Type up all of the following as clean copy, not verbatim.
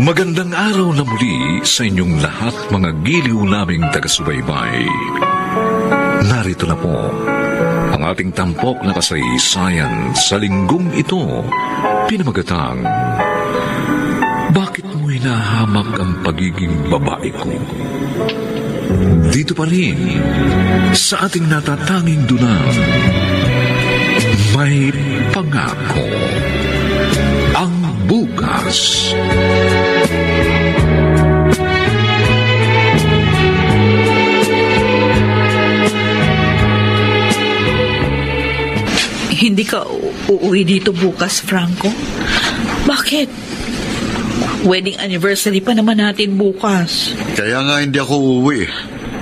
Magandang araw na muli sa inyong lahat, mga giliw naming taga-subaybay. Narito na po ang ating tampok na kasaysayan sa linggong ito, pinamagatang, Bakit mo hinahamak ang pagiging babae ko? Dito pa rin sa ating natatanging dunang, May Pangako ang Bukas. Hindi ka uuwi dito bukas, Franco? Bakit? Wedding anniversary pa naman natin bukas. Kaya nga hindi ako uuwi.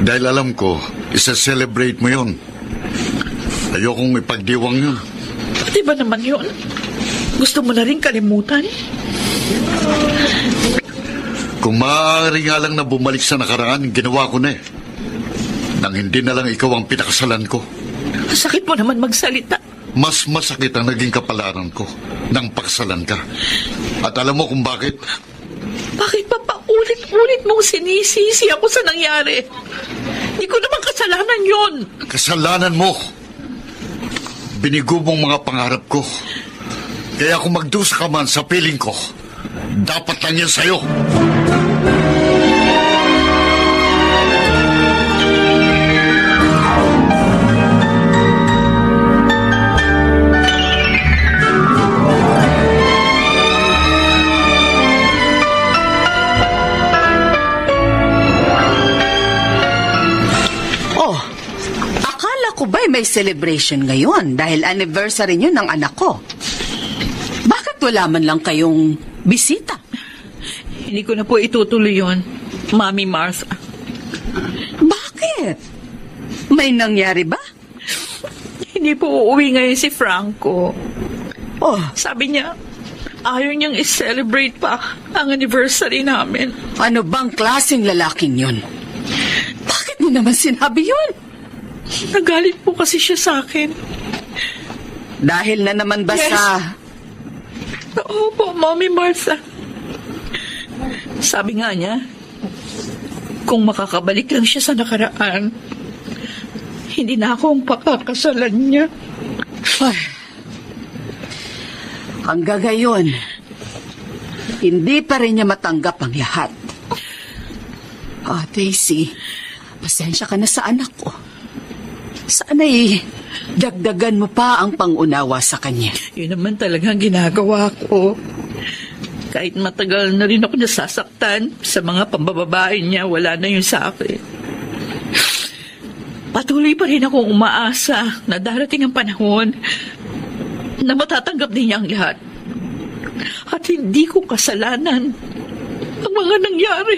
Dahil alam ko, isa-celebrate mo yun. Ayokong ipagdiwang yun. Pati ba naman yun? Gusto mo na rin kalimutan? Kung maaari nga lang na bumalik sa nakaraan, ginawa ko na eh. Nang hindi na lang ikaw ang pinakasalan ko. Sakit mo naman magsalita. Mas masakit ang naging kapalaran ko nang pakasalan ka. At alam mo kung bakit? Bakit pa paulit-ulit mong sinisisi ako sa nangyari? Hindi ko naman kasalanan yon. Kasalanan mo. Binigo mong mga pangarap ko. Kaya kung magdusa ka man sa piling ko, dapat lang yan sa'yo. May celebration ngayon dahil anniversary nyo ng anak ko. Bakit wala man lang kayong bisita? Hindi ko na po itutuloy yun, Mami Martha. Bakit? May nangyari ba? Hindi po uuwi ngayon si Franco. Oh. Sabi niya, ayaw niyang i-celebrate pa ang anniversary namin. Ano bang klaseng lalaking yun? Bakit mo naman sinabi yun? Nagalit po kasi siya sa akin. Dahil na naman ba sa... Oo po, Mommy Martha. Sabi nga niya, kung makakabalik lang siya sa nakaraan, hindi na ako ang pakakasalan niya. Ay. Hanggang ngayon, hindi pa rin niya matanggap ang lahat. Daisy, pasensya ka na sa anak ko. Sana'y dagdagan mo pa ang pangunawa sa kanya. Yun naman talagang ginagawa ko. Kahit matagal na rin ako nasasaktan sa mga pambababae niya, wala na yun sa akin. Patuloy pa rin akong umaasa na darating ang panahon na matatanggap din niya ang lahat. At hindi ko kasalanan ang mga nangyari.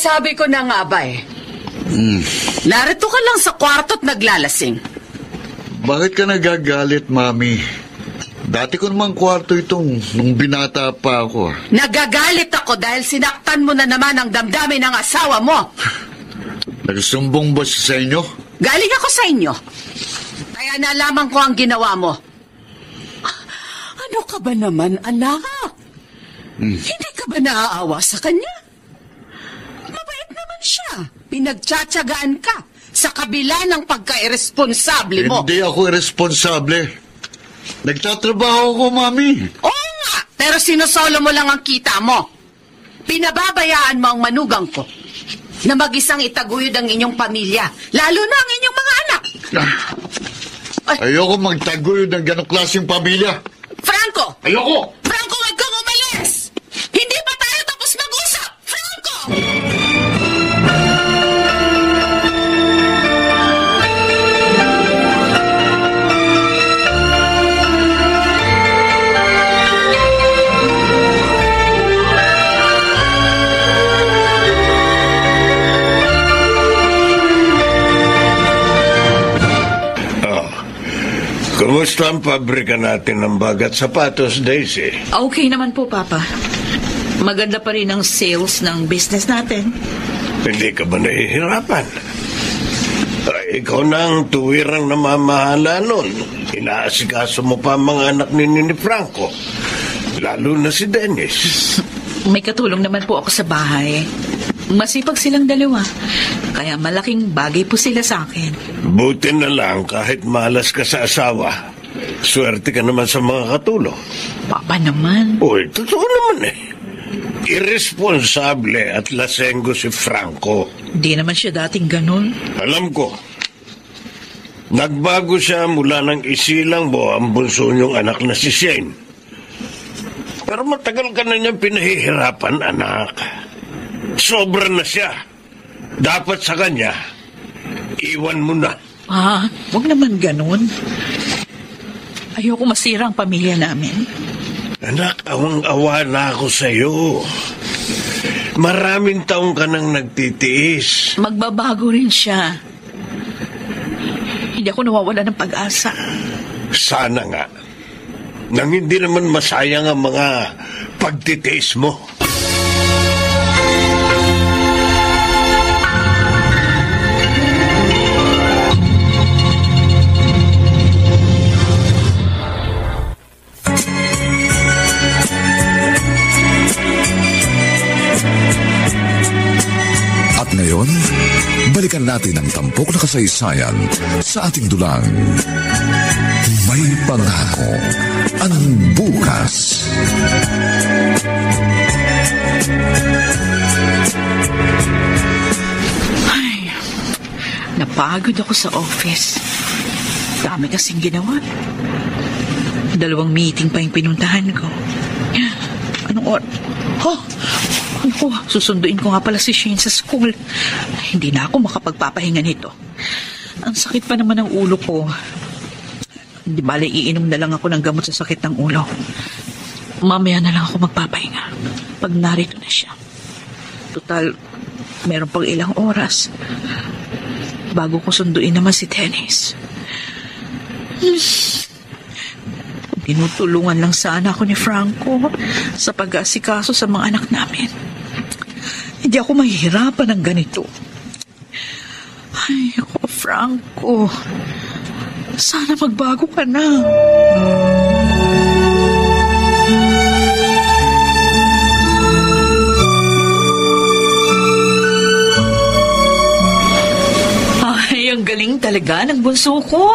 Sabi ko na nga ba Narito ka lang sa kwarto at naglalasing. Bakit ka nagagalit, Mami? Dati ko namang kwarto itong nung binata pa ako. Nagagalit ako dahil sinaktan mo na naman ang damdamin ng asawa mo. Nagsumbong ba siya sa inyo? Galing ako sa inyo. Kaya nalaman ko ang ginawa mo. Ano ka ba naman, anak? Hindi ka ba naaawa sa kanya? Siya, pinagtsatsagaan ka sa kabila ng pagka-irresponsable mo. Hindi ako irresponsable. Nagtatrabaho ako, Mami. Oo nga, pero sinusolo mo lang ang kita mo. Pinababayaan mo ang manugang ko na mag-isang itaguyod ang inyong pamilya, lalo na ang inyong mga anak. Ayoko magtaguyod ng ganong klaseng pamilya. Franco! Ayoko! Franco, wag kang umalis! Hindi pa tayo tapos mag-usap! Franco! Kumusta ang pabrika natin ng bagat sapatos, Daisy? Okay naman po, Papa. Maganda pa rin ang sales ng business natin. Hindi ka ba nahihirapan? Ikaw na ang tuwirang namamahala nun. Inaasikaso mo pa ang mga anak ni Franco. Lalo na si Dennis. May katulong naman po ako sa bahay. Masipag silang dalawa. Kaya malaking bagay po sila sa akin. Buti na lang kahit malas ka sa asawa. Swerte ka naman sa mga katulong. Papa naman. Uy, totoo naman eh. Irresponsable at lasenggo si Franco. Di naman siya dating ganun. Alam ko. Nagbago siya mula ng isilang mo ang bunso niyong anak na si Shane. Pero matagal ka na niyang pinahihirapan, anak. Sobra na siya. Dapat sa kanya, iwan mo na. Wag naman ganun. Ayoko masira ang pamilya namin. Anak, awang-awa na ako sa'yo. Maraming taong ka nang nagtitiis. Magbabago rin siya. Hindi ako nawawala ng pag-asa. Sana nga. Nang hindi naman masayang ang mga pagtitiis mo. Ngayon, balikan natin ang tampok na kasaysayan sa ating dulang. May pangako ang bukas. Ay, napagod ako sa office. Dami kasing ginawa. 2 meeting pa yung pinuntahan ko. Anong susunduin ko nga pala si Shane sa school. Hindi na ako makapagpapahinga nito. Ang sakit pa naman ng ulo ko. Hindi bale, iinom na lang ako ng gamot sa sakit ng ulo. Mamaya na lang ako magpapahinga pag narito na siya. Total, meron pang ilang oras bago ko sunduin naman si Dennis. Tinutulungan lang sana ako ni Franco sa pag-aasikaso sa mga anak namin. Hindi ako mahihirapan ng ganito. Ay, ako, Franco. Sana magbago ka na. Ay, ang galing talaga ng bunso ko.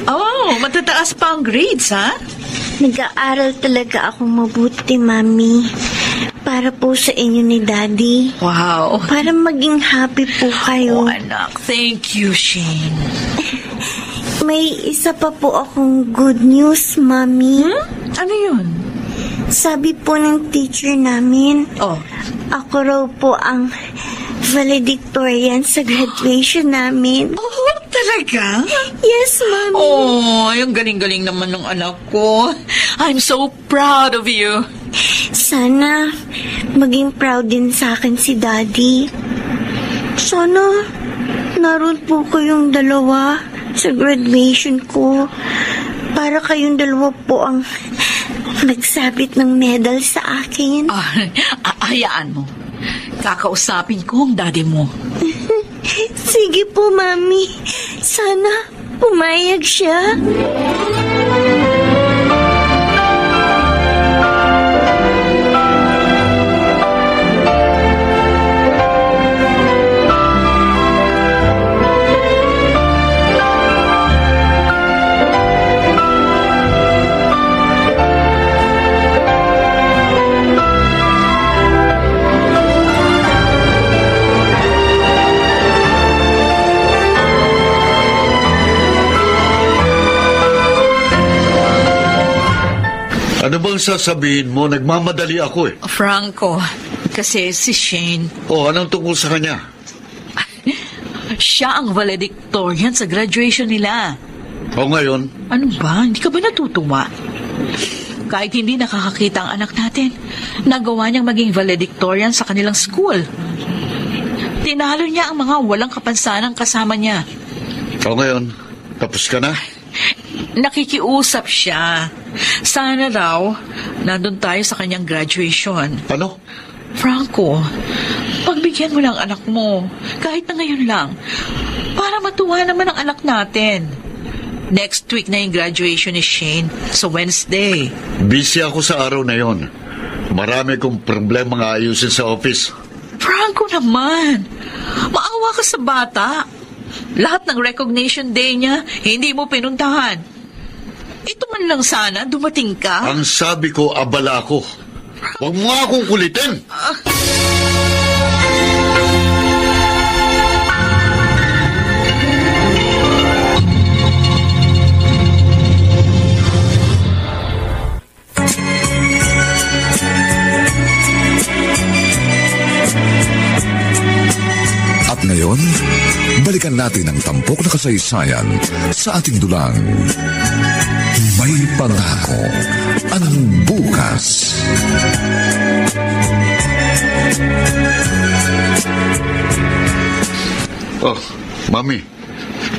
Oh, matataas pa ang grades, ha? Nag-aaral talaga akong mabuti, Mami. Para po sa inyo ni Daddy. Wow. Para maging happy po kayo. Oh, anak. Thank you, Shane. May isa pa po akong good news, Mami. Ano yun? Sabi po ng teacher namin, ako raw po ang valedictorian sa graduation namin. Oh, talaga? Yes, Mami. Oh, yung galing-galing naman ng anak ko. I'm so proud of you. Sana maging proud din sa akin si Daddy. Sana naroon po kayong dalawa sa graduation ko para kayong dalawa po ang nagsabit ng medal sa akin. Hayaan mo. Kakausapin ko ang daddy mo. Sige po, Mami. Sana pumayag siya. Ano bang sasabihin mo? Nagmamadali ako eh. Franco, kasi si Shane, Anong tungkol sa kanya? siya ang valedictorian sa graduation nila. Ngayon? Ano ba? Hindi ka ba natutuwa? Kahit hindi nakakakita ang anak natin, nagawa niyang maging valedictorian sa kanilang school. Tinalo niya ang mga walang kapansanang kasama niya. Ngayon? Tapos ka na? Nakikiusap siya. Sana raw, nandun tayo sa kanyang graduation. Ano? Franco, pagbigyan mo lang anak mo, kahit na ngayon lang, para matuwa naman ang anak natin. Next week na yung graduation ni Shane, sa Wednesday. Busy ako sa araw na yon. Marami kong problema nga ayusin sa office. Franco naman, maawa ka sa bata. Lahat ng recognition day niya, hindi mo pinuntahan. Ito man lang sana, dumating ka. Ang sabi ko, abala ako. Huwag mo akong kulitin. At ngayon, balikan natin ang tampok na kasaysayan sa ating dulang. May pangako ang bukas. Oh, Mami,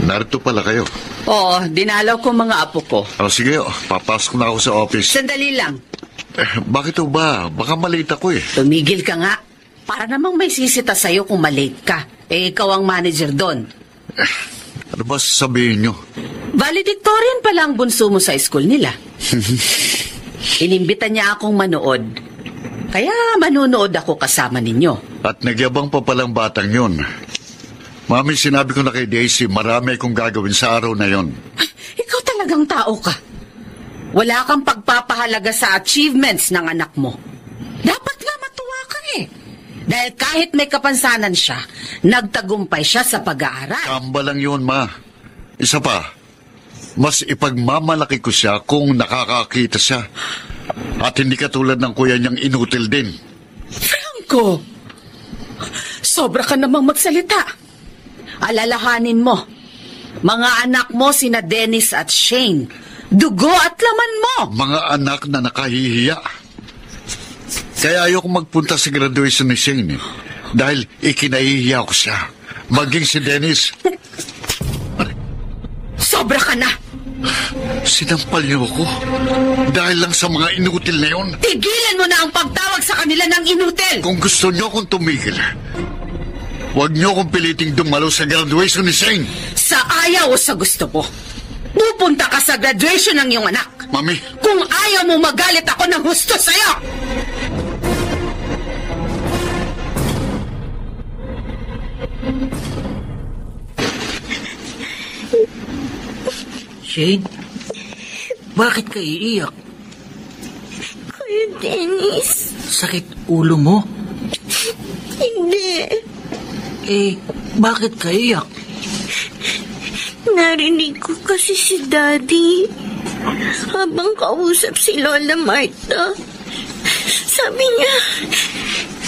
narito pala kayo. Oo, dinalaw ko mga apo ko. Oh, sige, papasok na ako sa office. Sandali lang. Bakit ba? Baka malate ako eh. Tumigil ka nga. Para namang may sisita sa'yo kung malate ka. Ikaw ang manager doon. Ano ba sasabihin nyo? Valedictorian pala ang bunso mo sa school nila. Inimbita niya akong manood. Kaya manunood ako kasama ninyo. At nagyabang pa palang batang yon. Mami, sinabi ko na kay Daisy, marami akong gagawin sa araw na yon. Ay, ikaw talagang tao ka. Wala kang pagpapahalaga sa achievements ng anak mo. Dapat nga matuwa ka eh. Dahil kahit may kapansanan siya, nagtagumpay siya sa pag-aaral. Kamba lang yun, Ma. Isa pa, mas ipagmamalaki ko siya kung nakakakita siya. At hindi katulad ng kuya niyang inutil din. Franco, sobra ka namang magsalita. Alalahanin mo, mga anak mo sina Dennis at Shane, dugo at laman mo. Mga anak na nakahihiya. Kaya ayoko magpunta sa graduation ni Shane eh. Dahil ikinahihiya ko siya. Maging si Dennis. Sobra ka na. Sinampal niyo ako. Dahil lang sa mga inutil na yun. Tigilan mo na ang pagtawag sa kanila ng inutil. Kung gusto niyo akong tumigil, huwag niyo akong piliting dumalo sa graduation ni Shane. Sa ayaw o sa gusto mo, pupunta ka sa graduation ng iyong anak. Mami. Kung ayaw mo magalit ako ng husto sa'yo. Shane, bakit ka iiyak? Kuya Dennis, Sakit ulo mo? hindi. Bakit ka iiyak? Narinig ko kasi si Daddy habang kausap si Lola Marta. Sabi niya,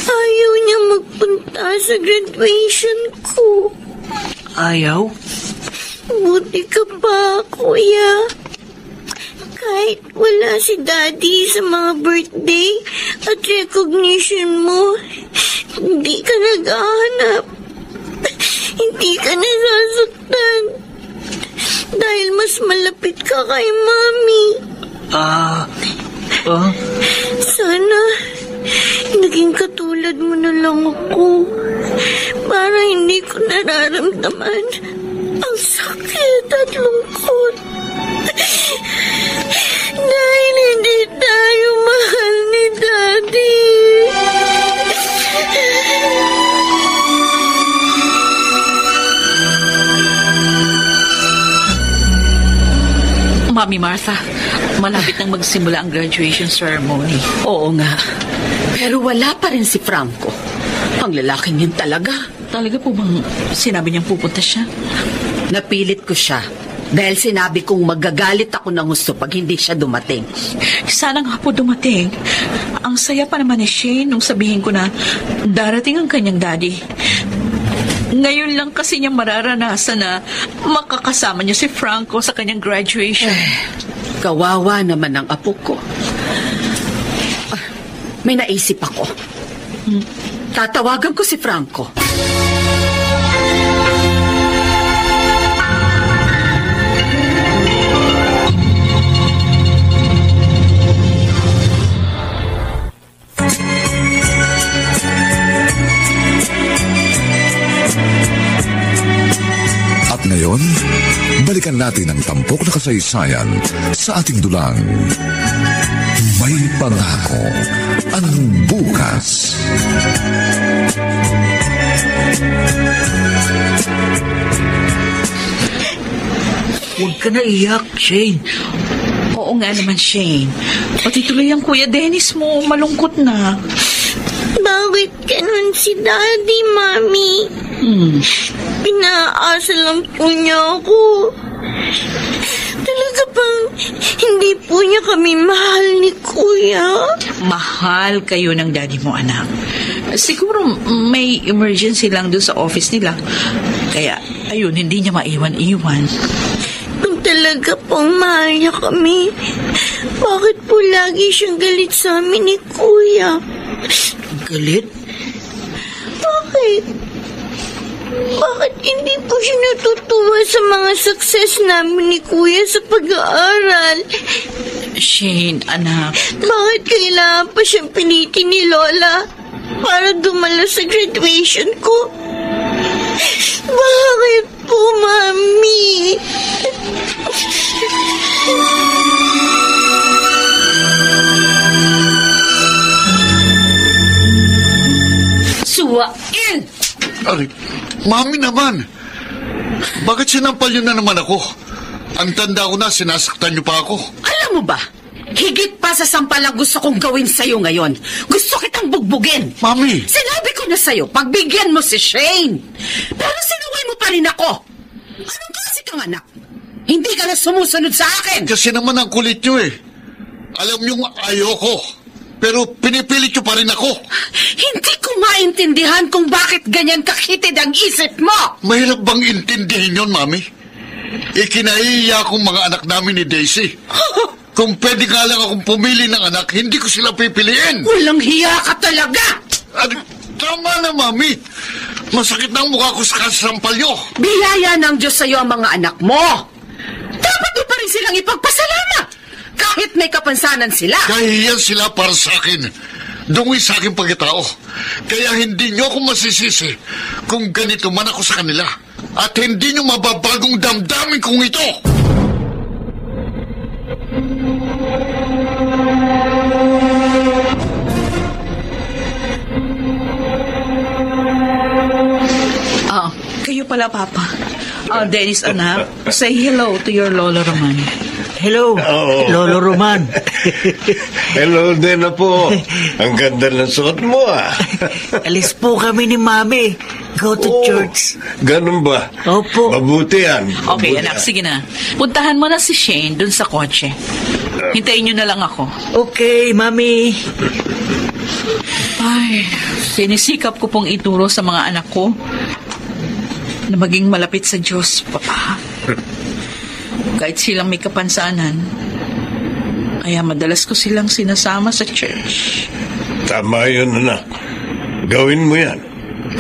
ayaw niya magpunta sa graduation ko. Ayaw? Buti ka pa, Kuya. Kahit wala si Daddy sa mga birthday at recognition mo, hindi ka naghahanap. Hindi ka nasasaktan. Dahil mas malapit ka kay Mami. Sana, naging katulad mo na lang ako. Para hindi ko nararamdaman ang sakit at lungkot. Dahil hindi tayo mahal ni Daddy. Mami Martha, malapit nang magsimula ang graduation ceremony. Oo nga. Pero wala pa rin si Franco. Ang lalaking yun talaga. Talaga po bang sinabi niyang pupunta siya? Napilit ko siya. Dahil sinabi kong magagalit ako ng gusto pag hindi siya dumating. Sana nga po dumating. Ang saya pa naman ni Shane nung sabihin ko na darating ang kanyang daddy. Ngayon lang kasi niya mararanasan na makakasama niya si Franco sa kanyang graduation. Kawawa naman ang apo ko. May naisip ako. Tatawagan ko si Franco. Ngayon, balikan natin ang tampok na kasaysayan sa ating dulang. May pangako ang bukas. Huwag ka na iyak, Shane. Oo nga naman, Shane. Pati tuloy ang Kuya Dennis mo, malungkot na. Bakit ganun si Daddy, Mami? Pinaasa lang po niya ako. Talaga bang hindi po niya kami mahal ni Kuya? Mahal kayo ng daddy mo, anak. Siguro may emergency lang doon sa office nila. Kaya, ayun, hindi niya maiwan-iwan. Kung talaga pong mahal niya kami, bakit po lagi siyang galit sa amin ni Kuya? Galit? Bakit? Bakit hindi po siya natutuwa sa mga success namin ni Kuya sa pag-aaral? Shane, anak. Bakit kailangan pa siyang pilitin ni Lola para dumalo sa graduation ko? Bakit po, Mami? Suwain! Ay, Mami naman. Bakit sinampal niyo na naman ako? Ang tanda ko na, sinasaktan niyo pa ako. Alam mo ba, higit pa sa sampal ang gusto kong gawin sa'yo ngayon. Gusto kitang bugbugin. Mami! Sinabi ko na sa'yo, pagbigyan mo si Shane. Pero sinaway mo pa rin ako. Anong kasi kang anak? Hindi ka na sumusunod sa akin. Kasi naman ang kulit niyo eh. Alam niyong ayoko. Pero pinipilit niyo pa rin ako. Hindi ko maintindihan kung bakit ganyan kakitid ang isip mo. Mahirap bang intindihin yun, Mami? Ikinahiya akong mga anak namin ni Daisy. Kung pwede nga lang akong pumili ng anak, hindi ko sila pipiliin. Walang hiya ka talaga. Tama na, Mami. Masakit na ang mukha ko sa kasampal niyo. Biyaya ng Diyos sa'yo ang mga anak mo. Dapat mo pa rin silang ipagpasalamat. Kahit may kapansanan sila. Kahiyan sila para sa akin. Dungoy sa aking pagkatao. Kaya hindi niyo ako masisisi kung ganito man ako sa kanila. At hindi niyo mababagong damdamin kong ito. Kayo pala, Papa. Dennis, anak, say hello to your Lolo Roman. Hello, Oo. Lolo Roman. Hello din na po. Ang ganda ng suot mo, ah. Alis po kami ni Mami. Go to church. Ganun ba? Opo. Mabuti yan. Okay, Mabuti anak, yan. sige na. Puntahan mo na si Shane dun sa kotse. Hintayin niyo na lang ako. Okay, Mami. Ay, sinisikap ko pong ituro sa mga anak ko na maging malapit sa Diyos, Papa. Kahit silang may kapansanan, kaya madalas ko silang sinasama sa church. Tama yun, anak. Gawin mo yan.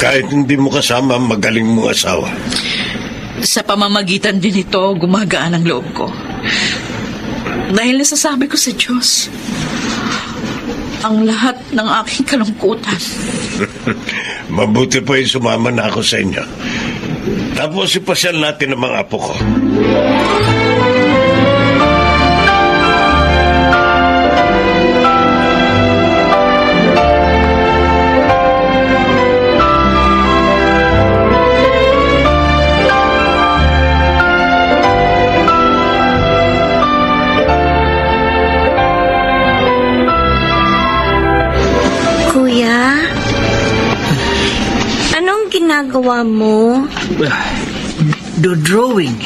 Kahit hindi mo kasama ang magaling mong asawa. Sa pamamagitan din ito, gumagaan ang loob ko. Dahil nasasabi ko sa Diyos ang lahat ng aking kalungkutan. Mabuti pa yung sumama na ako sa inyo. Tapos ipasyal natin ang mga apo ko. Kuya, anong ginagawa mo? Do drawing.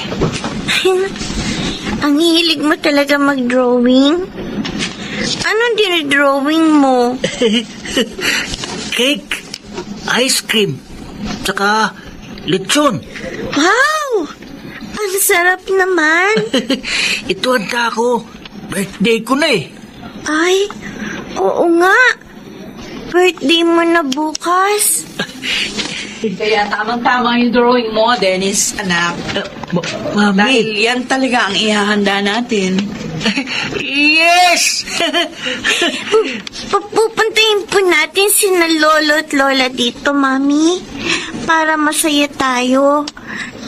Ang hilig mo talaga mag-drawing? Anong dinadrawing mo? Cake, ice cream, tsaka lechon. Wow! Ang sarap naman. Ito handa ko. Birthday ko na eh. Ay, oo nga. Birthday mo na bukas. Kaya tamang-tama yung drawing mo, Dennis, anak. Mami. Dahil yan talaga ang ihahanda natin. Yes! Pupuntahin po natin sina Lolo at Lola dito, Mami. Para masaya tayo.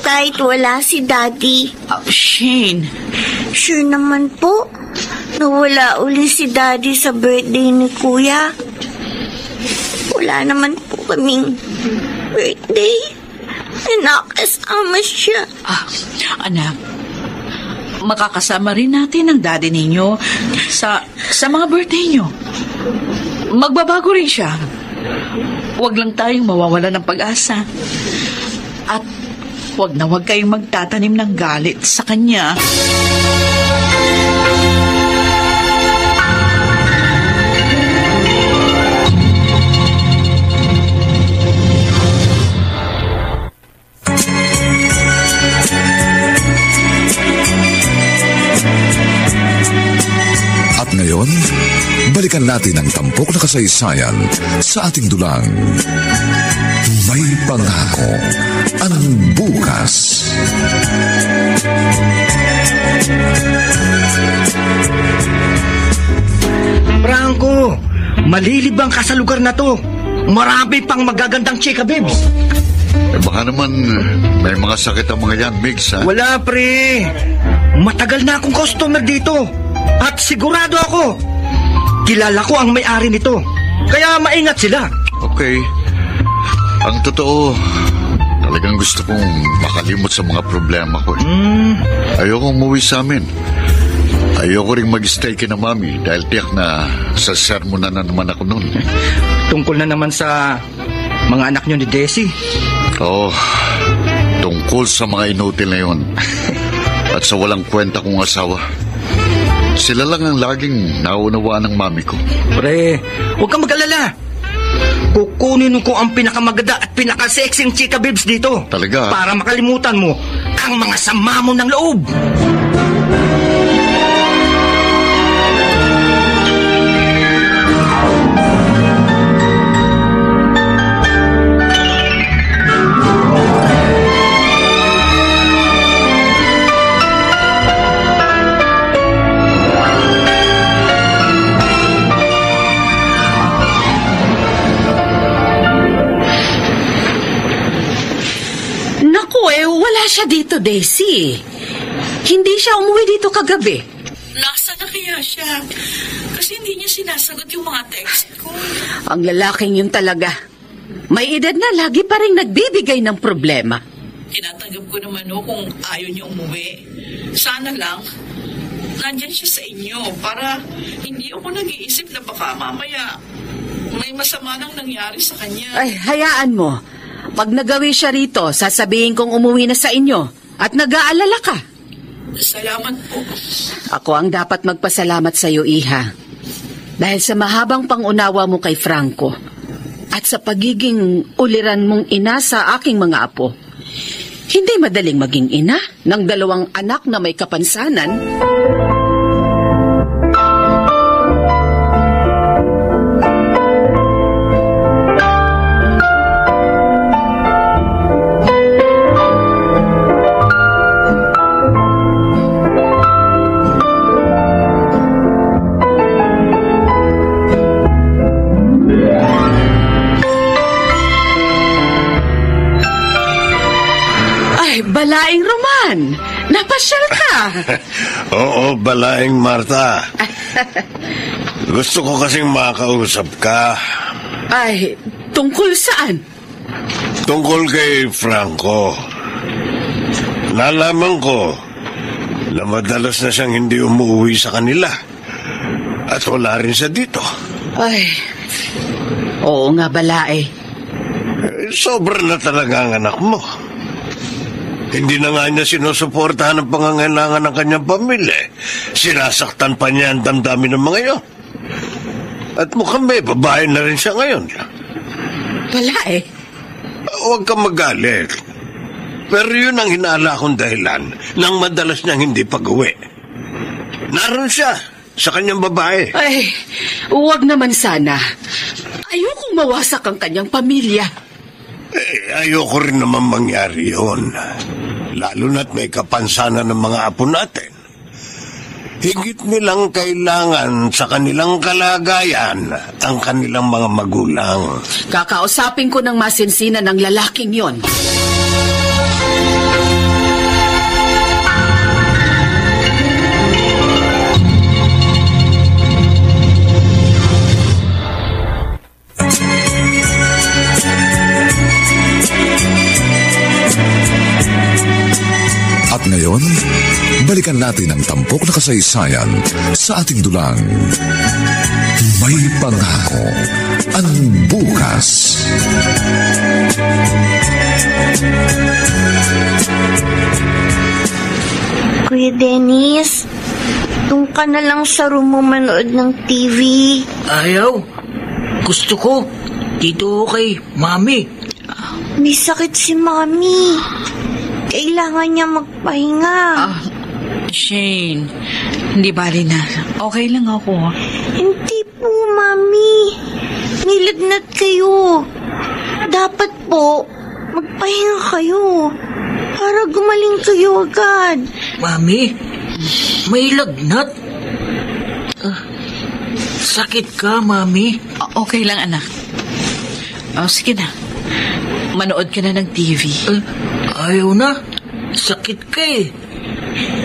kahit wala si Daddy. Shane, Sure naman po, nawala uli si Daddy sa birthday ni Kuya. Wala naman po kaming birthday. Nakasama siya. anak, makakasama rin natin ang daddy ninyo sa mga birthday nyo. Magbabago rin siya. Huwag lang tayong mawawala ng pag-asa. At huwag kayong magtatanim ng galit sa kanya. At ngayon, balikan natin ang tampok na kasaysayan sa ating dulang. May pangako ang bukas. Franco, malilibang ka sa lugar na to. Marami pang magagandang chika, babes. Baka naman may mga sakit ang mga yan, Migs, ha? Wala, pre. Matagal na akong customer dito. At sigurado ako, kilala ko ang may-ari nito. Kaya maingat sila. Okay. Ang totoo, talagang gusto kong makalimot sa mga problema ko. Ayoko umuwi sa amin. Ayoko rin mag-stay kina Mami dahil tiyak na sa sermon na naman ako noon. Tungkol na naman sa mga anak nyo ni Desi. Oo, tungkol sa mga inutil na yun. At sa walang kwenta kong asawa. Sila lang ang laging naunawaan ng Mami ko. Pre, huwag kang mag-alala. Kukunin ko ang pinakamaganda at pinakasexing chika babes dito. Talaga? Para makalimutan mo ang mga sama mo ng loob. Wala siya dito, Daisy. Hindi siya umuwi dito kagabi. Nasaan na kaya siya? Kasi hindi niya sinasagot yung mga text ko. Ang lalaking yun talaga. May edad na, lagi pa rin nagbibigay ng problema. Tinatanggap ko naman kung ayaw niya umuwi. Sana lang, nandyan siya sa inyo para hindi ako nag-iisip na baka mamaya may masama nang nangyari sa kanya. Ay, hayaan mo. Pag nagawi siya rito, sasabihin kong umuwi na sa inyo at nag-aalala ka. Salamat po. Ako ang dapat magpasalamat sa iyo, Iha. Dahil sa mahabang pangunawa mo kay Franco at sa pagiging uliran mong ina sa aking mga apo. Hindi madaling maging ina ng 2 anak na may kapansanan. Balaing Roman, napasyal ka. Oo, Balaing Marta. Gusto ko kasing makausap ka. Ay, tungkol saan? Tungkol kay Franco. Nalaman ko na madalas na siyang hindi umuwi sa kanila. At wala rin siya dito. Ay, oo nga, Balay. Sobra na talaga ang anak mo. Hindi na nga niya sinusuportahan ang pangangailangan ng kanyang pamilya. Sinasaktan pa niya ang damdamin ng mga iyon. At mukhang may babae na rin siya ngayon. Balay? Huwag kang magalit. Pero yun ang hinala kong dahilan nang madalas niyang hindi pag-uwi. Naroon siya sa kanyang babae. Ay, huwag naman sana. Ayokong mawasak ang kanyang pamilya. Ayoko rin naman mangyari yun. Lalo na't may kapansanan ng mga apo natin. Higit nilang kailangan sa kanilang kalagayan ang kanilang mga magulang. Kakausapin ko ng masinsinan ng lalaking yon. ngayon, balikan natin ang tampok na kasaysayan sa ating dulang. May pangako ang bukas. Kuya Dennis, doon ka na lang sa room mo manood ng TV. Ayaw. Gusto ko. Dito kay Mami. May sakit si Mami. Kailangan niya magpahinga. Shane, hindi bali na. Okay lang ako. Hindi po, Mami. Nilagnat kayo. Dapat po, magpahinga kayo. Para gumaling kayo agad. Mami, may lagnat. Sakit ka, Mami. Okay lang, anak. Sige na. Manood ka na ng TV. Ayaw na. Sakit ka eh.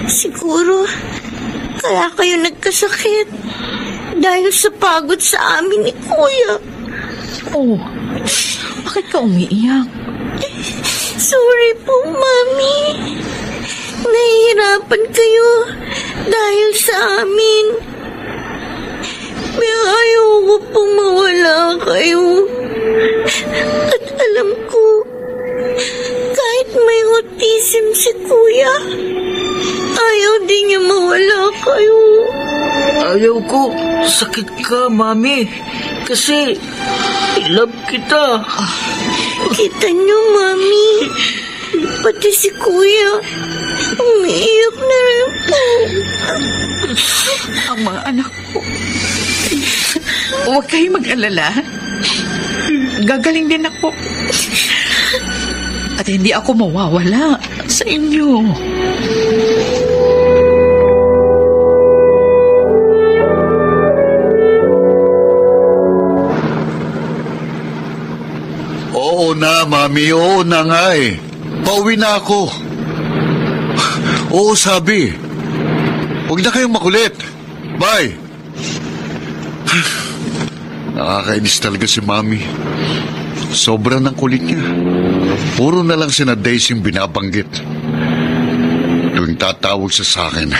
Siguro, kaya kayo nagkasakit. Dahil sa pagod sa amin ni Kuya. Oh, bakit ka umiiyak? Sorry po, Mami. Nahihirapan kayo dahil sa amin. May ayaw ko pong mawala kayo. At alam ko, kahit may autism si Kuya, ayaw din niya mawala kayo. Ayaw ko. Sakit ka, Mami. Kasi, love kita. Kita niyo, Mami. Pati si Kuya, umiiyak na rin po. Ang mga anak ko. Huwag kayong mag-alala. Gagaling din ako. At hindi ako mawawala sa inyo. Oo na, Mami. Oo na nga eh. Pauwi na ako. Oo, sabi. Huwag na kayong makulit. Bye. Nakakainis talaga si Mami. Sobra ng kulit niya. Puro na lang sina Daisy yung binabanggit. Tuwing tatawag siya sa akin,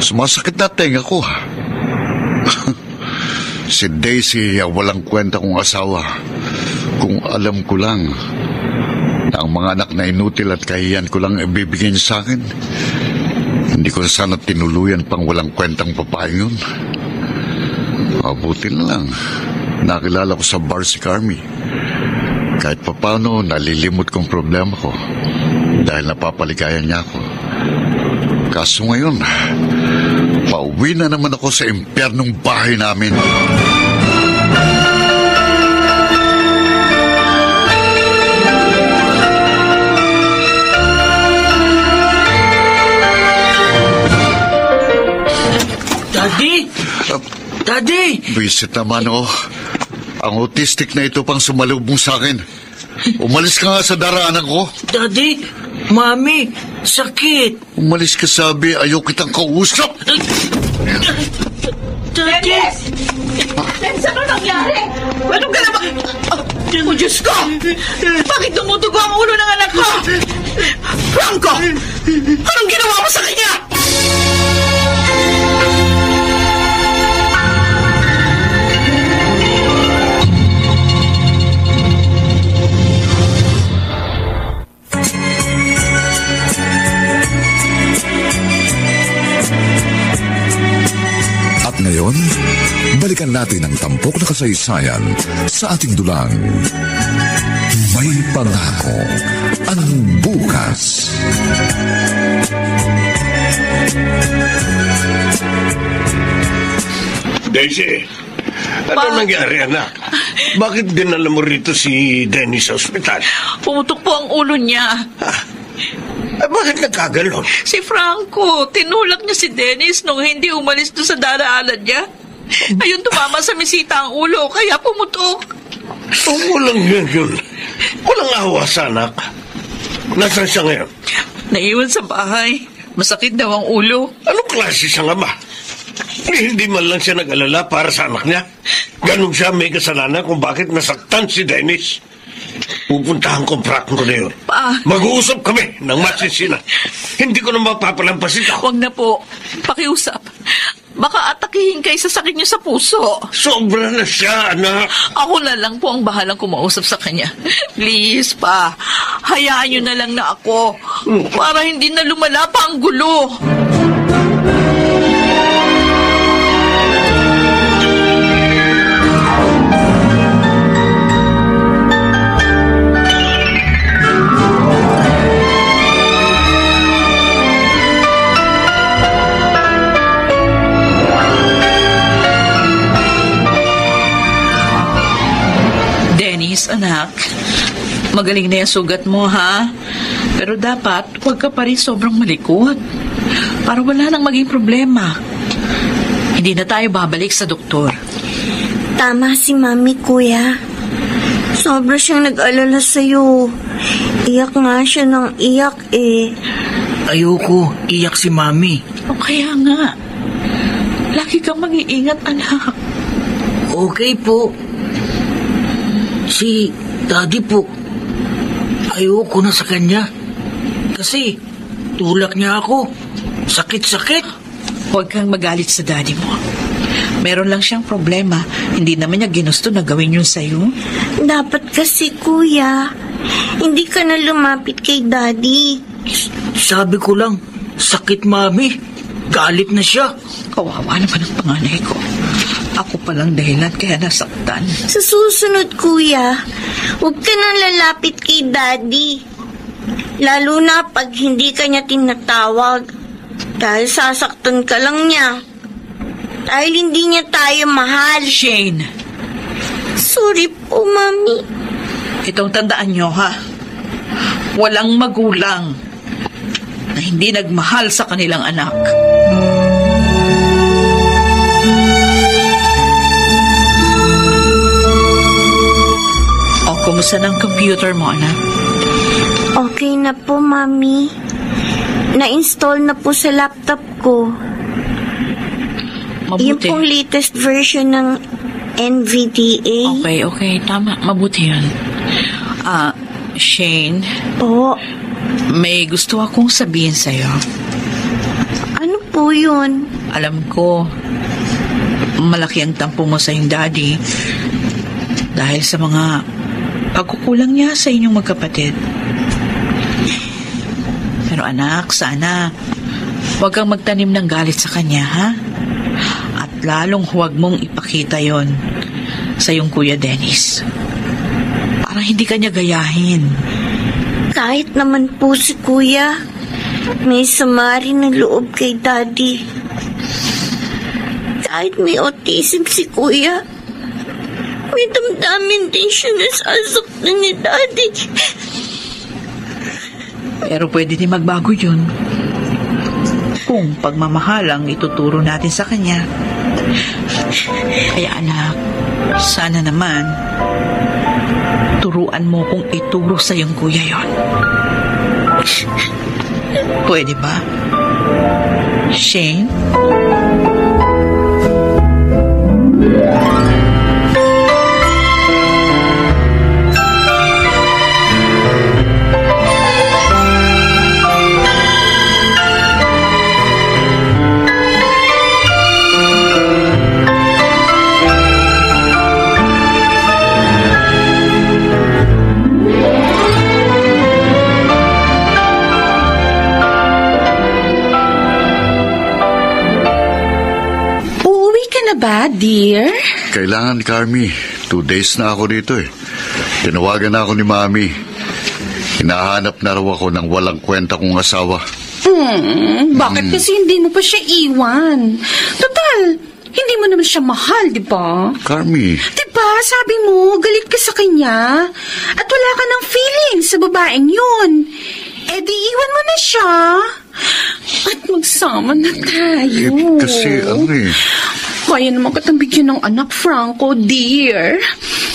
sumasakit na tenga ko. Si Daisy walang kwenta kong asawa. Kung alam ko lang na ang mga anak na inutil at kahiyan ko lang ibibigay niya sa akin, hindi ko sana tinuluyan pang walang kwentang babae yun. Mabuti na lang nakilala ko sa bar si Carmi. Kahit papano nalilimot kong problema ko dahil napapaligayan niya ako. Kaso ngayon, pauwi na naman ako sa impyernong bahay namin. Daddy! Daddy! Visit naman ang autistic na ito pang sumalubong sa akin. Umalis ka nga sa daraanan ko. Daddy! Mami! Sakit! Umalis ka, sabi. Ayaw kitang kausap. Daddy! Dennis, ano nangyari? Ano ka na ba? Oh, Diyos ko! Bakit dumudugo ang ulo ng anak ko? Franco! Anong ginawa mo sa kanya? Ngayon, balikan natin ang tampok na kasaysayan sa ating dulang. May pangako ang bukas. Daisy, ano nangyari, anak? Bakit dinala mo rito si Dennis sa ospital? Pumutok po ang ulo niya. Bakit nagkaganon? Si Franco, tinulak niya si Dennis nung hindi umalis doon sa daraanan niya. Ayun, tumama sa misita ang ulo, kaya pumutok. Walang yun. Walang awa sa anak. Nasaan siya ngayon? Naiwan sa bahay. Masakit daw ang ulo. Anong klase siyang ama? Hindi man lang siya nag-alala para sa anak niya. Ganon siya may kasalanan kung bakit nasaktan si Dennis. Pupuntahan ko ang partner ko na yun. Pa. Mag-uusap kami ng masisina. Hindi ko na mapapalampasin ka. Huwag na po. Pakiusap. Baka atakihin kayo sa sakit niyo sa puso. Sobra na siya, anak. Ako na lang po ang bahalang kumausap sa kanya. Please, pa. Hayaan niyo na lang na ako. Para hindi na lumala pa ang gulo. Anak, magaling na yung sugat mo, ha? Pero dapat, huwag ka pa rin sobrang malikot. Para wala nang maging problema. Hindi na tayo babalik sa doktor. Tama si Mami, Kuya. Sobra siyang nag-alala sa'yo. Iyak nga siya ng iyak, eh. Ayoko, iyak si Mami. O kaya nga. Lagi kang mag-iingat, anak. Okay po. Si Daddy po, ayoko na sa kanya. Kasi tulak niya ako. Sakit-sakit. Huwag kang magalit sa daddy mo. Meron lang siyang problema. Hindi naman niya ginusto na gawin yun sa'yo. Dapat kasi, Kuya, hindi ka na lumapit kay Daddy. Sabi ko lang, sakit Mami. Galit na siya. Kawawa naman ang panganay ko. Ako palang dahilan kaya nasaktan. Sa susunod, Kuya, huwag ka nang lalapit kay Daddy. Lalo na pag hindi ka niya tinatawag. Dahil sasaktan ka lang niya. Dahil hindi niya tayo mahal. Shane! Sorry po, Mami. Itong tandaan niyo, ha? Walang magulang na hindi nagmahal sa kanilang anak. Kumusta ng computer mo, anak? Okay na po, Mami. Na-install na po sa laptop ko. Mabuti. Yung pong latest version ng NVDA. Okay. Tama. Mabuti yun. Shane. Po. May gusto akong sabihin sa'yo. Ano po yun? Alam ko, malaki ang tampo mo sa iyong daddy dahil sa mga pagkukulang niya sa inyong magkapatid. Pero anak, sana huwag kang magtanim ng galit sa kanya, ha? At lalong huwag mong ipakita yon sa iyong Kuya Dennis. Para hindi ka niya gayahin. Kahit naman po si Kuya, may sama rin ng loob kay Daddy. Kahit may autism si Kuya, may damdamin din siya na sasaktan ni Daddy. Pero pwede din magbago yun. Kung pagmamahal ang ituturo natin sa kanya. Kaya anak, sana naman turuan mo kung ituro sa iyong kuya yon. Pwede ba? Shane? Ba, dear? Kailangan, Carmi. 2 days na ako dito eh. Tinawagan na ako ni Mami. Hinahanap na raw ako ng walang kwenta kong asawa. Bakit kasi hindi mo pa siya iwan? Total, hindi mo naman siya mahal, di ba? Carmi. Di ba, sabi mo, galit ka sa kanya. At wala ka ng feelings sa babaeng yun. Eh, di iwan mo na siya. At magsama na tayo. Kasi Kaya naman kitang bigyan ng anak, Franco, dear.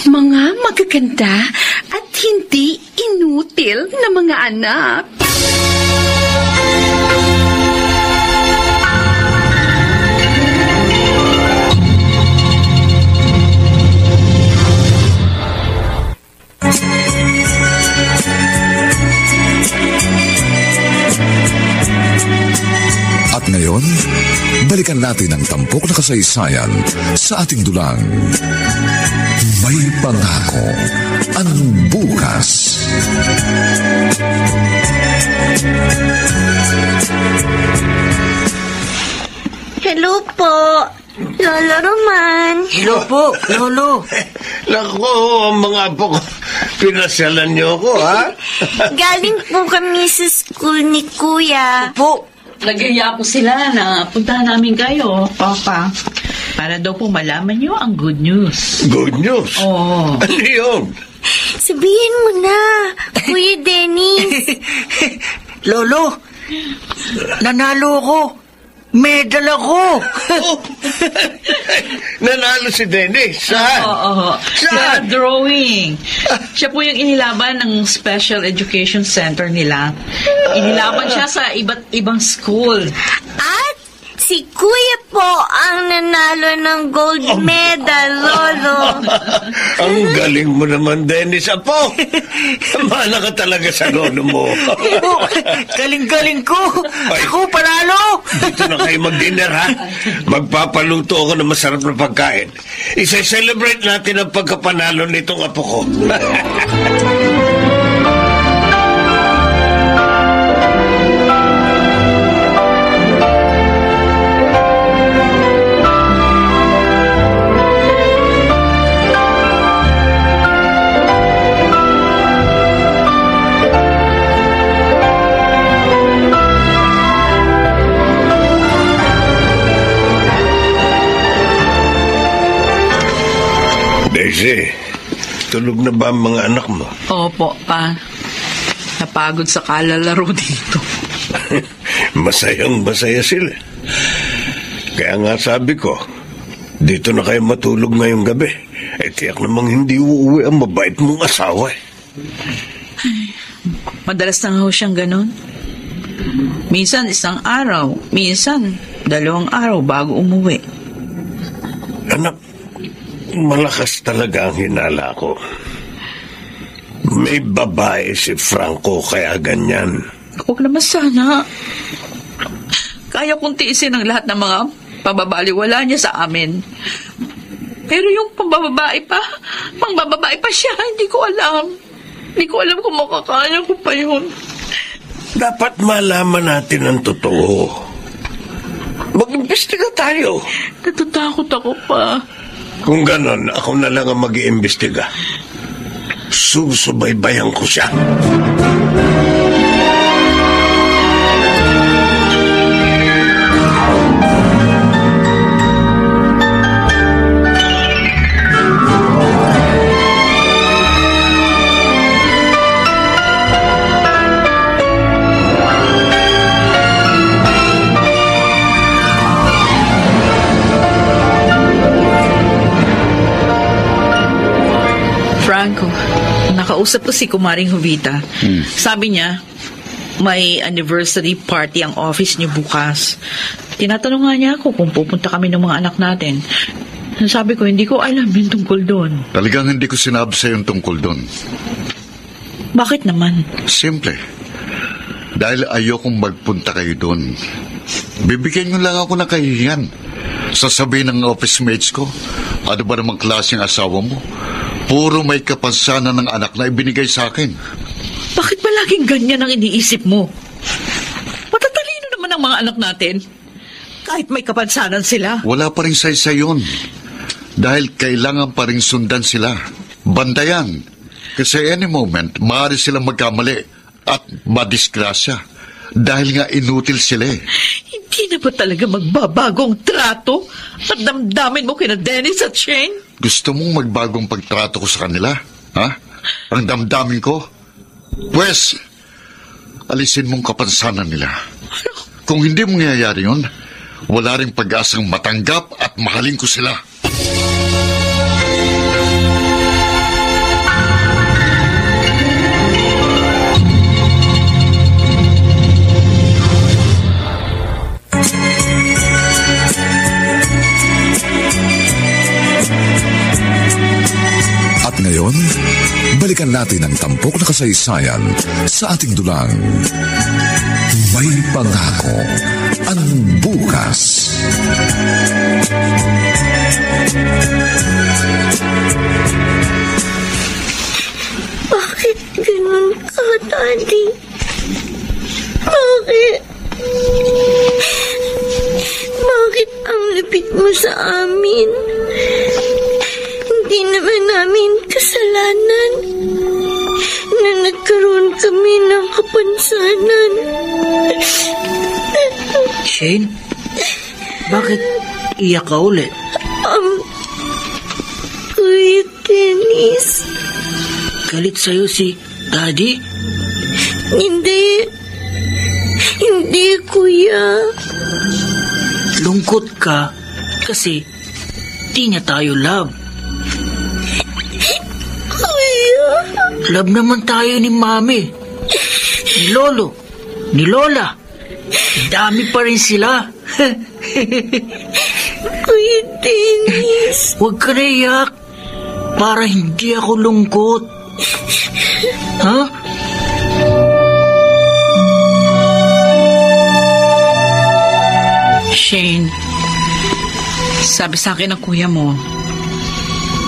Mga magaganda at hindi inutil na mga anak. At ngayon, balikan natin ang tampok na kasaysayan sa ating dulang. May pangako ang bukas. Hello po, Lolo Roman. Hello po, Lolo. Naku, ang mga apo ko, pinasyalan niyo ako, ha? Galing po kami sa school ni Kuya. Po, Nagaya po sila na puntahan namin kayo, Papa. Para daw po malaman nyo ang good news. Good news? Oo. Ano yun? Sabihin mo na, Kuya Dennis. Lolo, nanalo ko. Medal ako. Nanalo si Dennis, ha? Oo. Sa drawing. Siya po yung inilaban ng Special Education Center nila. Inilaban siya sa iba't ibang school. At si Kuya po ang nanalo ng gold medal, Lolo. Ang galing mo naman, Dennis, apo. Mana ka talaga sa lolo mo. Galing-galing ko. Ay. Ako panalo. Dito na kayo mag-dinner, ha? Magpapaluto ako ng masarap na pagkain. Isa-celebrate natin ang pagkapanalo nitong apo ko. Daisy, tulog na ba ang mga anak mo? Opo, Pa. Napagod sa kalalaro dito. Masayang-masaya sila. Kaya nga sabi ko, dito na kayo matulog ngayong gabi. Tiyak namang hindi uuwi ang mabait mong asawa. Madalas na nga ho siyang ganon. Minsan 1 araw, minsan 2 araw bago umuwi. Anak, malakas talaga ang hinala ko. May babae si Franco kaya ganyan. Huwag naman sana. Kaya kong tiisin ang lahat ng mga pababaliwala niya sa amin. Pero yung pambababae pa siya, hindi ko alam. Hindi ko alam kung makakaya ko pa yun. Dapat malaman natin ang totoo. Mag-imbestiga tayo. Natatakot ako pa. Kung ganon, ako na lang ang mag-iimbestiga. Susubaybayan ko siya. Franco, nakausap ko si Kumaring Jovita. Sabi niya, may anniversary party ang office niyo bukas. Tinatanong nga niya ako kung pupunta kami ng mga anak natin. Sabi ko, hindi ko alam yung tungkol doon. Talagang hindi ko sinabi sa yung tungkol doon. Bakit naman? Simple. Dahil ayokong magpunta kayo doon. Bibigyan nyo lang ako ng kahihiyan. Sasabihin ng office mates ko, ano ba namang klaseng asawa mo? Puro may kapansanan ng anak na ibinigay sa akin. Bakit ba laging ganyan ang iniisip mo? Matatalino naman ang mga anak natin. Kahit may kapansanan sila. Wala pa rin saysay yun. Dahil kailangan pa rin sundan sila. Bandayan. Kasi any moment, maaari silang magkamali at madisgrasya. Dahil nga inutil sila eh. Hindi na ba talaga magbabagong trato at damdamin mo kina Dennis at Shane? Gusto mong magbagong pagtrato ko sa kanila? Ha? Ang damdamin ko? Pwes, alisin mong kapansanan nila. Kung hindi mangyayari yun, wala ring pag-asang matanggap at mahalin ko sila. At ngayon, balikan natin ang tampok na kasaysayan sa ating dulang. May pangako ang bukas. Bakit ganun ka, Daddy? Bakit? Bakit ang lapit mo sa amin? Hindi naman namin kasalanan na nagkaroon kami ng kapansanan. Shane, bakit iyak ka ulit? Kuya Dennis. Galit sa'yo si Daddy? Hindi, Kuya. Lungkot ka kasi di niya tayo love. Kuya. Love naman tayo ni Mami, ni Lolo, ni Lola. Dami pa rin sila. Kuya Dennis. Huwag ka na iyak para hindi ako lungkot. Ha? Shane, sabi sa akin ng kuya mo,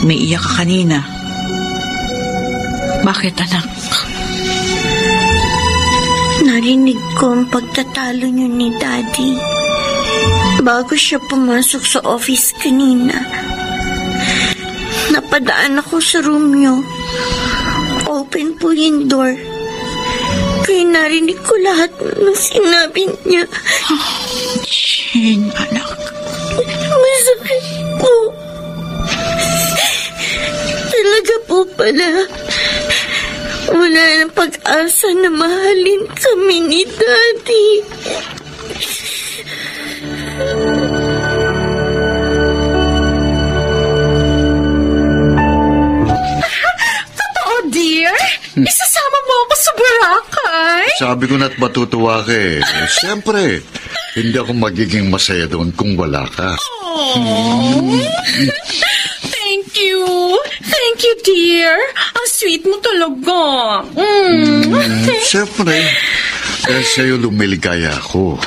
may iyak ka kanina. Bakit, anak? Narinig ko ang pagtatalo niyo ni Daddy bago siya pumasok sa office kanina. Napadaan ako sa room niyo. Open po yung door. Kaya narinig ko lahat ng sinabi niya. Shane, anak. Masakit po. Talaga po pala. Wala nang pag-asa na mahalin kami ni Daddy. Totoo, dear? Isasama mo ako sa Boracay? Sabi ko na't matutuwa ka eh. Siyempre, hindi ako magiging masaya doon kung wala ka. Thank you. Thank you, dear. Ang sweet mo talaga. Siyempre, dahil sa'yo lumiligaya ako.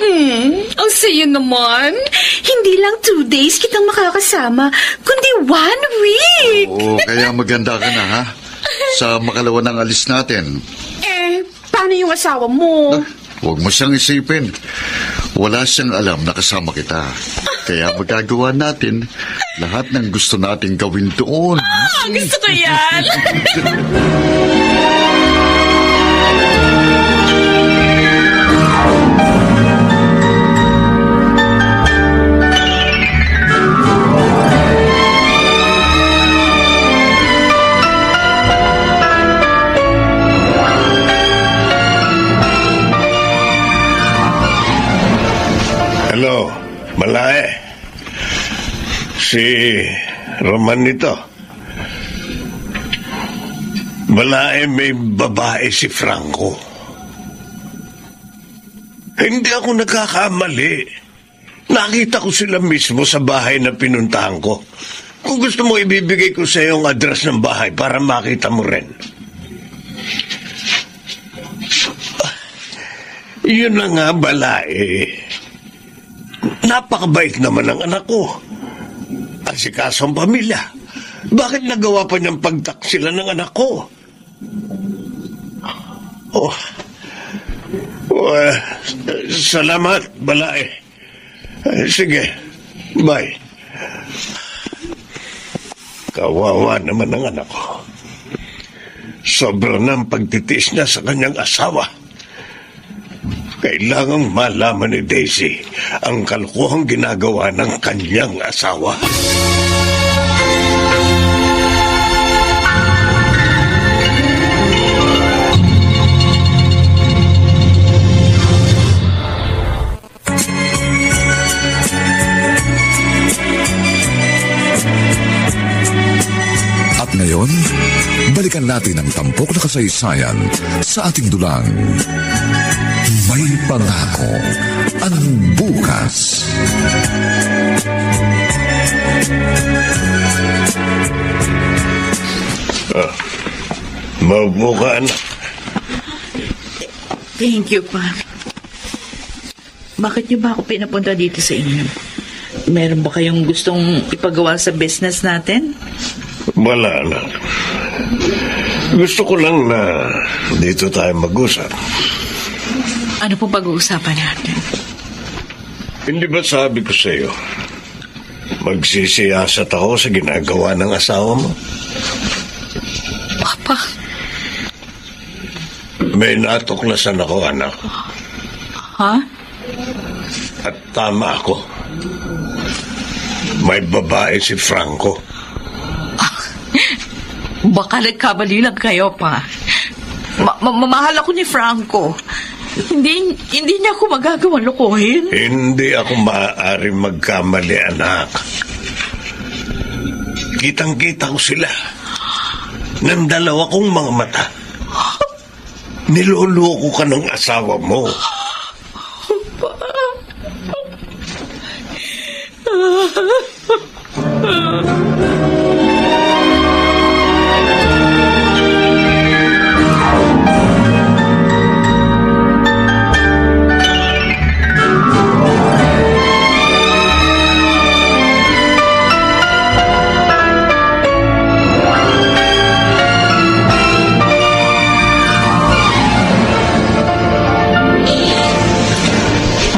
Ang sayo naman. Hindi lang 2 days kitang makakasama, kundi 1 week. Oo, kaya maganda ka na ha. Sa makalawa ng alis natin. Paano yung asawa mo? Huwag mo siyang isipin. Wala siyang alam na kasama kita. Kaya magagawa natin lahat ng gusto nating gawin doon. Gusto ko yan. Hello, Malae. Si Roman nito. Malae, may babae si Franco. Hindi ako nagkakamali. Nakita ko sila mismo sa bahay na pinuntahan ko. Kung gusto mo, ibibigay ko sa iyo ang address ng bahay para makita mo rin. Yun na nga, Malae. Napakabait naman ang anak ko. Asikaso ang pamilya. Bakit nagawa pa niyang pagtaksila ng anak ko? Salamat, Balae. Sige, bye. Kawawa naman ang anak ko. Sobra na ang pagtitiis niya sa kanyang asawa. Kailangang malaman ni Daisy ang kalokohang ginagawa ng kanyang asawa. At ngayon, balikan natin ang tampok na kasaysayan sa ating dulang. May pangako ang bukas. Maupo ka, anak. Thank you, pa. Bakit niyo ba ako pinapunta dito sa inyo? Meron ba kayong gustong ipagawa sa business natin? Wala, anak. Gusto ko lang na dito tayo mag-usap. Ano pong pag-uusapan natin? Hindi ba sabi ko sa'yo, magsisiyasat ako sa ginagawa ng asawa mo? Papa. May natuklasan ako, anak. Ha? At tama ako. May babae si Franco. Baka nagkamali lang kayo, pa. Mamahal ako ni Franco. Hindi niya ako magagawang lokohin. Hindi ako maaari magkamali, anak. Kitang-kita ko sila. Ng dalawa kong mga mata. Niloloko ka ng asawa mo.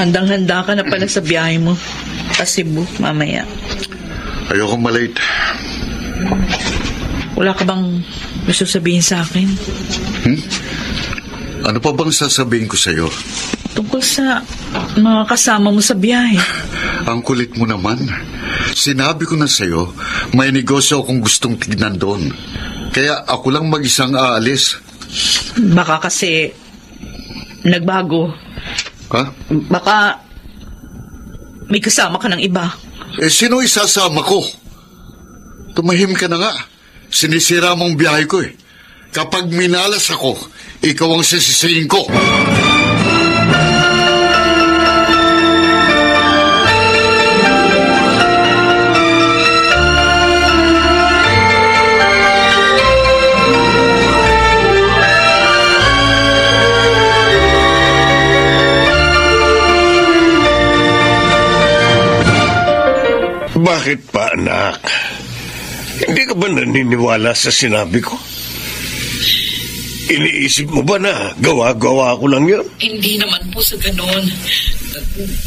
Handang-handa ka na pala sa biyahe mo sa Cebu mamaya. Ayoko malate. Wala ka bang gusto sabihin sa akin? Ano pa bang sasabihin ko sa'yo? Tungkol sa mga kasama mo sa biyahe. Ang kulit mo naman. Sinabi ko na sa'yo, may negosyo akong gustong tignan doon. Kaya ako lang mag-isang aalis. Baka kasi nagbago. Ha? Baka may kasama ka ng iba. Sino isasama ko? Tumahim ka na nga. Sinisira mong biyahe ko eh. Kapag minalas ako, ikaw ang sisisihin ko. Bakit pa, anak? Hindi ka ba naniniwala sa sinabi ko? Iniisip mo ba na gawa-gawa ko lang yun? Hindi naman po sa ganun.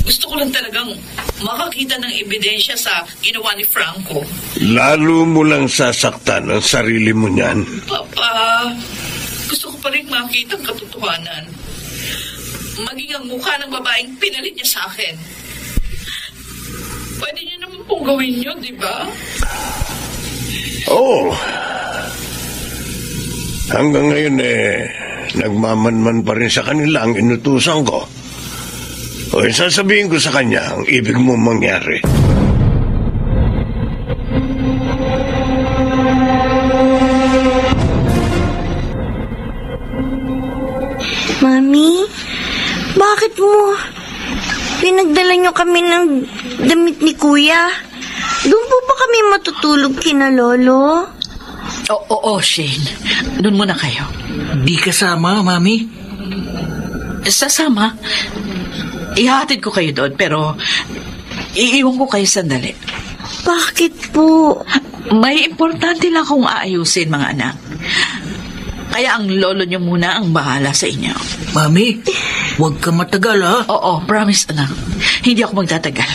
Gusto ko lang talagang makakita ng ebidensya sa ginawa ni Franco. Lalo mo lang sasaktan ang sarili mo niyan. Papa, gusto ko pa rin makita ang katotohanan. Maging ang mukha ng babaeng pinalit niya sa akin. Pwede niyo naman pong gawin yun, di ba? Oo. Hanggang ngayon nagmamanman pa rin sa kanila ang inutusan ko. O sasabihin ko sa kanya ang ibig mo mangyari. Mami, bakit mo pinagdala niyo kami ng damit ni Kuya? Doon po ba kami matutulog kina Lolo? Oo, Shane. Doon muna kayo. Di kasama, Mami? Sasama. Ihatid ko kayo doon, pero iiwan ko kayo sandali. Bakit po? May importante lang akong aayusin, mga anak. Kaya ang lolo niyo muna ang bahala sa inyo. Mami, huwag ka matagal, ha? Oo, promise, anak. Hindi ako magtatagal.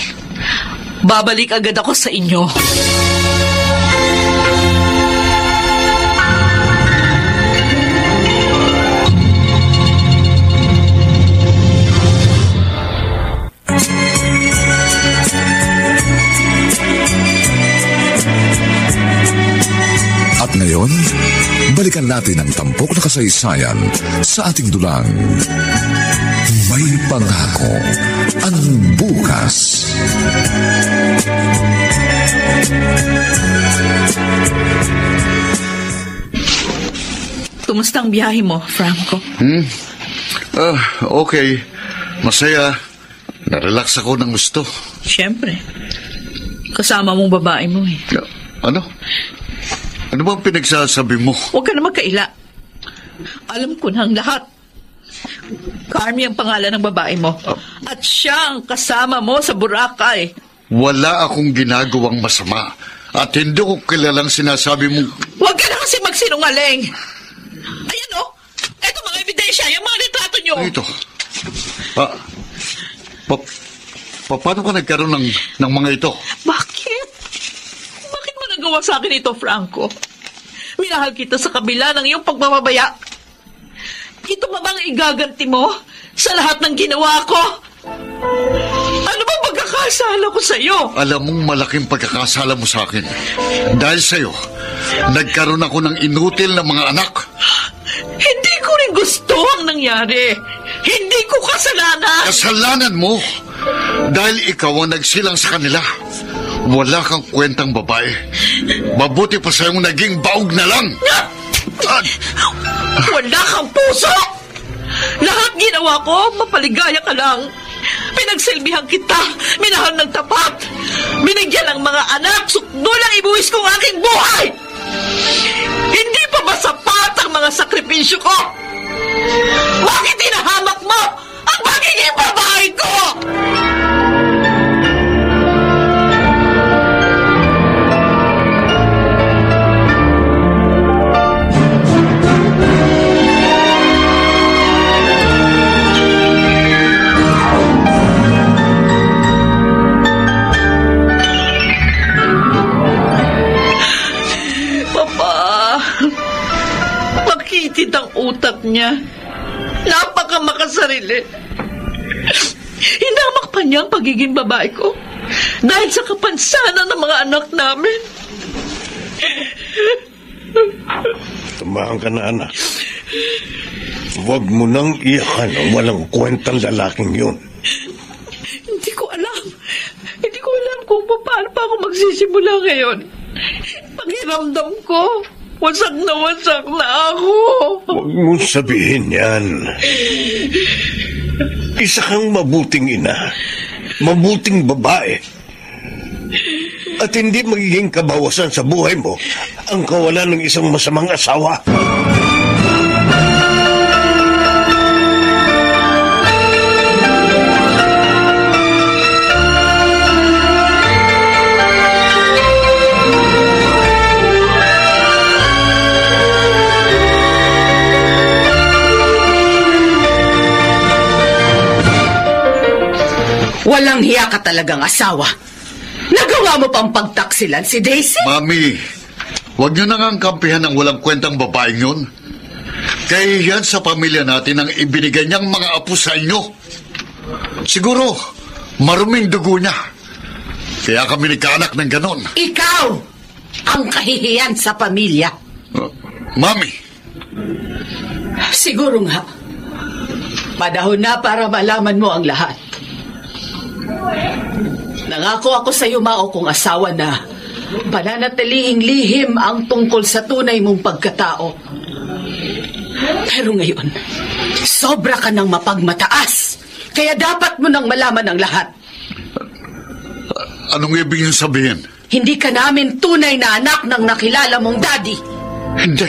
Babalik agad ako sa inyo. At ngayon, balikan natin ang tampok na kasaysayan sa ating dulang. May pangako ang bukas. Kumusta ang biyahe mo, Franco? Okay. Masaya. Narelax ako ng gusto. Siyempre. Kasama mong babae mo eh. Ano? Ano bang pinagsasabi mo? Huwag ka na magkaila. Alam ko na ang lahat. Carmi ang pangalan ng babae mo. At siya ang kasama mo sa Boracay. Wala akong ginagawang masama. At hindi ko kilalang sinasabi mo... Huwag ka na kasi magsinungaling. Ayan o. Ito mga ebidensya, yung mga litrato nyo. Ito. Paano ka nagkaroon ng mga ito? Bakit? Bakit mo nagawa sa akin ito, Franco? Minahal kita sa kabila ng iyong pagmamabaya. Ito ba bang igaganti mo sa lahat ng ginawa ko? Ano ba pagkakasala ko sa iyo? Alam mong malaking pagkakasala mo sa akin. Dahil sa iyo, nagkaroon ako ng inutil na mga anak. Hindi ko rin gusto ang nangyari. Hindi ko kasalanan. Kasalanan mo. Dahil ikaw ang nagsilang sa kanila. Wala kang kwentang babae. Mabuti pa sa'yong naging baog na lang. Wala kang puso! Lahat ginawa ko, mapaligaya ka lang. Pinagsilbihan kita, minahal ng tapat. Binigyan ng mga anak, sukdo lang ibuwis kong aking buhay. Hindi pa ba sapat ang mga sakripisyo ko? Bakit tinahamak mo ang pagiging babae ko? Ang utak niya. Napakamakasarili. Hinamak pa niya ang pagiging babae ko dahil sa kapansanan ng mga anak namin. Tumahan ka na, anak. Huwag mo nang iyakan ang walang kwentang lalaking yun. Hindi ko alam. Hindi ko alam kung paano pa ako magsisimula ngayon. Pakiramdam ko, wasak na ako. Huwag mong sabihin yan. Isa kang mabuting ina, mabuting babae. At hindi magiging kabawasan sa buhay mo ang kawalan ng isang masamang asawa. Walang hiya ka talagang asawa. Nagawa mo pang pagtaksilan si Daisy? Mami, huwag niyo nang kampihan ng walang kwentang babaeng yun. Kahihiyan sa pamilya natin ang ibinigay niyang mga apo sa inyo. Siguro, maruming dugo niya. Kaya kami nagkaanak ng ganon. Ikaw ang kahihiyan sa pamilya. Mami. Siguro nga. Panahon na para malaman mo ang lahat. Nangako ako sa iyo, Mao, kung asawa na pananatilihing lihim ang tungkol sa tunay mong pagkatao. Pero ngayon, sobra ka ng mapagmataas. Kaya dapat mo nang malaman ang lahat. Anong ibig niyong sabihin? Hindi ka namin tunay na anak ng nakilala mong daddy. Hindi.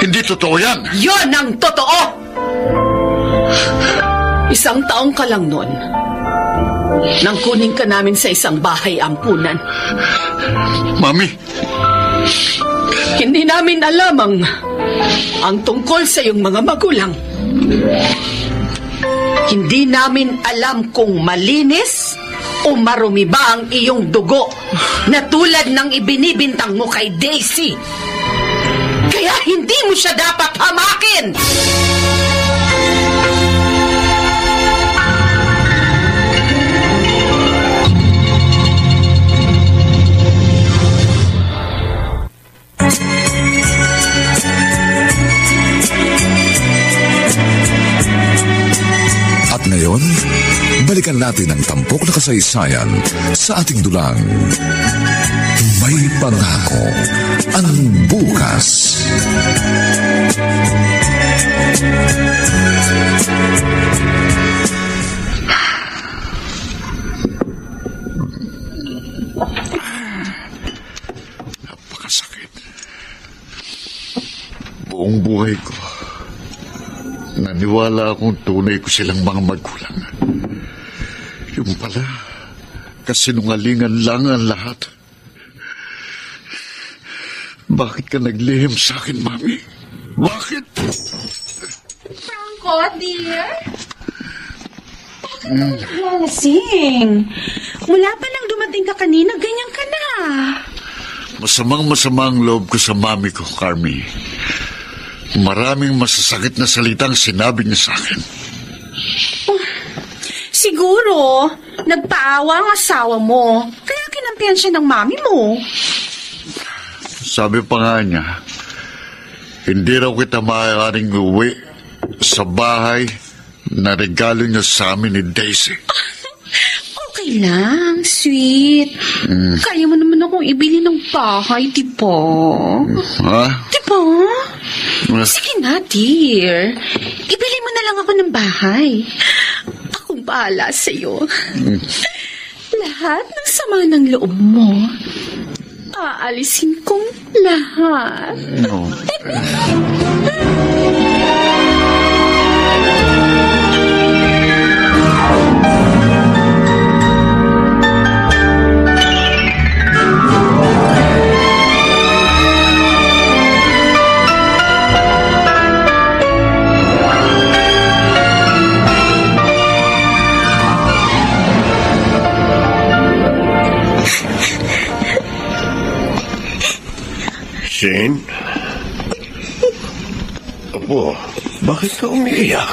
Hindi totoo yan. Yon ang totoo. 1 taong ka lang noon nang kunin ka namin sa isang bahay ampunan. Mami. Hindi namin alam ang tungkol sa iyong mga magulang. Hindi namin alam kung malinis o marumi ba ang iyong dugo na tulad ng ibinibintang mo kay Daisy. Kaya hindi mo siya dapat hamakin. At ngayon, balikan natin ang tampok na kasaysayan sa ating dulang. May pangako ang bukas. Napakasakit. Buong buhay ko, Naniwala akong tunay ko silang mga magulang. Yung pala, kasinungalingan lang ang lahat. Bakit ka naglihim sa akin, Mami? Bakit? Franco, dear? Bakit nalasing? Mula pa lang dumating ka kanina, ganyan ka na. Masamang-masama ang loob ko sa mami ko, Carmi. Maraming masasakit na salitang sinabi niya sa akin. Siguro, nagpaawa ang asawa mo. Kaya kinampihan siya ng mami mo. Sabi pa nga niya, hindi raw kita maaaring uwi sa bahay na regalo niya sa amin ni Daisy. Okay lang, sweet. Kaya mo naman akong ibili ng bahay, di ba? Ha? Di ba? Sige na, dear. Ibili mo na lang ako ng bahay. Akong bahala sa'yo. Lahat ng sama ng loob mo, aalisin kong lahat. No. Shane? Apo, bakit ka umiiyak?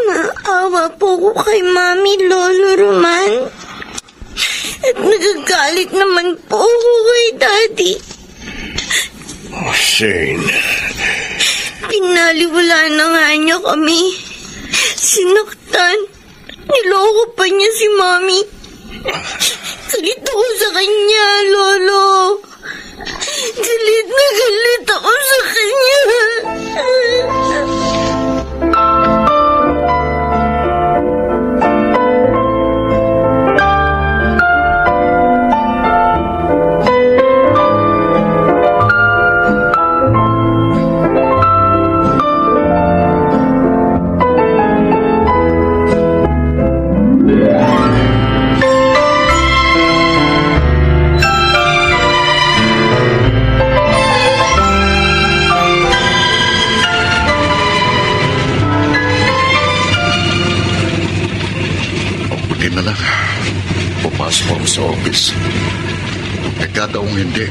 Naawa po ko kay Mami, Lolo Roman. At nagagalit naman po ako kay Daddy. Oh, Shane. Pinaliwala na nga niya kami. Sinaktan. Niloko pa niya si Mami. Galit ako sa kanya, Lolo. Galit na galit ako sa kanya. Sa office. Nagkataong hindi.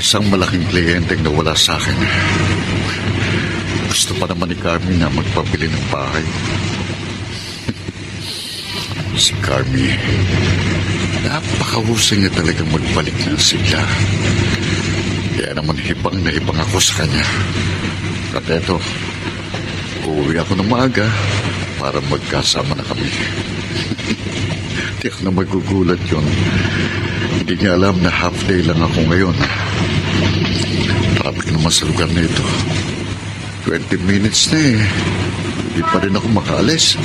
Isang malaking kliyenteng nawala sa akin. Gusto pa naman ni Carmi na magpabili ng bahay. Si Carmi, napakahusay niya talagang magbalik ng sigla. Kaya naman hibang na hibang ako sa kanya. At eto, uuwi ako ng maaga para magkasama na kami. Tiyak na magugulat yun. Hindi niya alam na half day lang ako ngayon. Traffic naman sa lugar na ito. 20 minutes na eh. Hindi pa rin ako makaalis.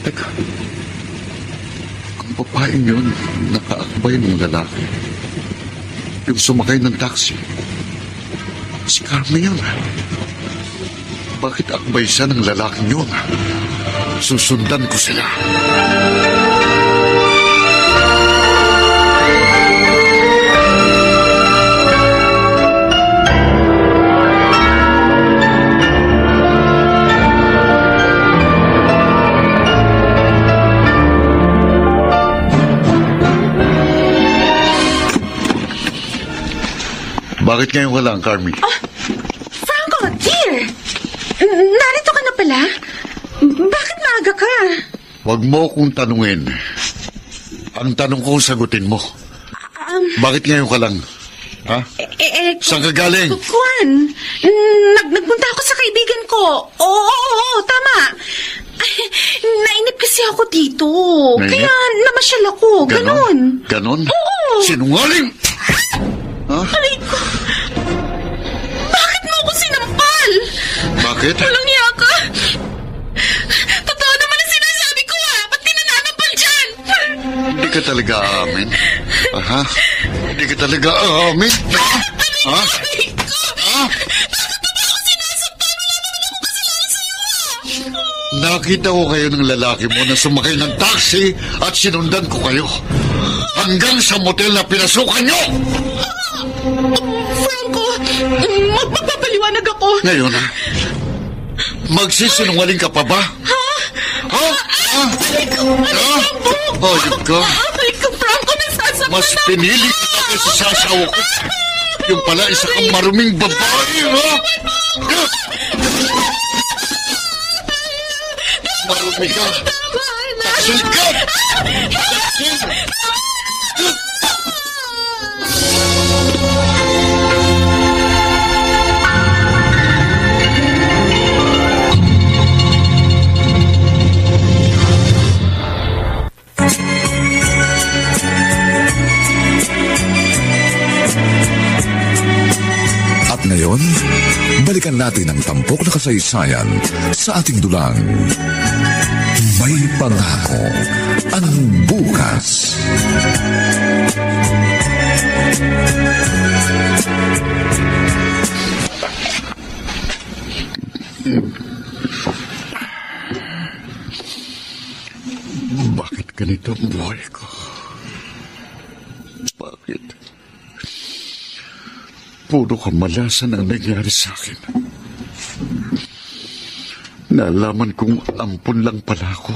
Teka. Ang babaeng yun, nakaakbay ng lalaki. Yung sumakay ng taxi. Si Carmi yun. Bakit akbay siya ng lalaking yun? Susundan ko sila. Bakit ngayon ka lang, Carmi? Franco, dear! Narito ka na pala? Bakit maaga ka? Huwag mo kong tanungin. Ang tanong ko, sagutin mo. Bakit ngayon ka lang? Ha? Saan ka galing? Juan, nagpunta ako sa kaibigan ko. Oo, tama. Nainip kasi ako dito. Nainip? Kaya namasyal ako. Ganon. Ganon? Oo. Sinungaling! Ha? Aray ko. Bakit mo ako sinampal? Bakit? Walang niya ka. Totoo naman ang sinasabi ko Ba't ka nananampal dyan? Hindi ka talaga aamin. Ha? Hindi ka talaga aamin? Ha? Aray ko. Ha? Nakita ko kayo ng lalaki mo na sumakay ng taxi at sinundan ko kayo. Hanggang sa motel na pinasukan nyo! Franco, magpapaliwanag ako. Ngayon, magsisinungaling ka pa ba? Ha? Hayop ka. Franco, nasasaktan Mas pinili kita kaysa sa asawa ko. Yung pala, isa kang maruming babae, ha? Marumi ka. Taksil ka. Taksil. At ngayon, balikan natin ang tampok na kasaysayan sa ating dulang. May pangako ang bukas. Bakit ganito ang buhay ko? Bakit? Puro kamalasan ang nangyari sa akin. Nalaman kong ampun lang pala ako.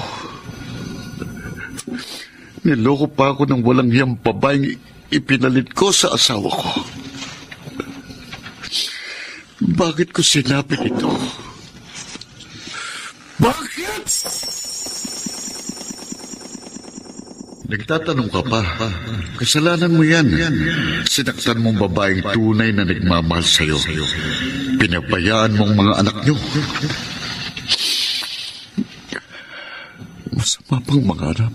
Niloko pa ako ng walang hiyang babaeng ipinalit ko sa asawa ko. Bakit ko sinabi ito? Bakit? Nagtatanong ka pa. Kasalanan mo yan. Sinaktan mong babaeng tunay na nagmamahal sa'yo. Pinabayaan mong mga anak nyo. Masama pang mangarap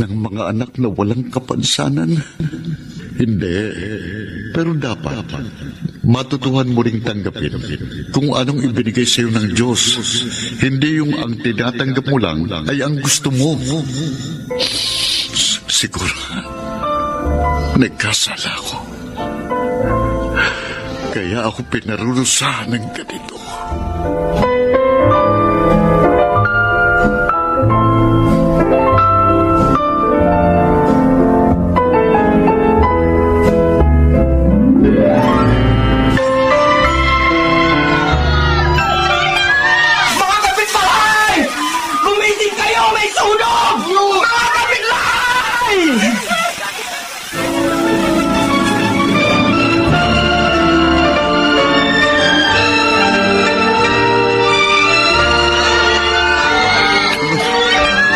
ng mga anak na walang kapansanan. Hindi. Pero dapat matutuhan mo ring tanggapin kung anong ibinigay sa'yo ng Diyos. Hindi yung ang tinatanggap mo lang ay ang gusto mo. Siguro nagkasala ako. Kaya ako pinarurusahan ng ganito.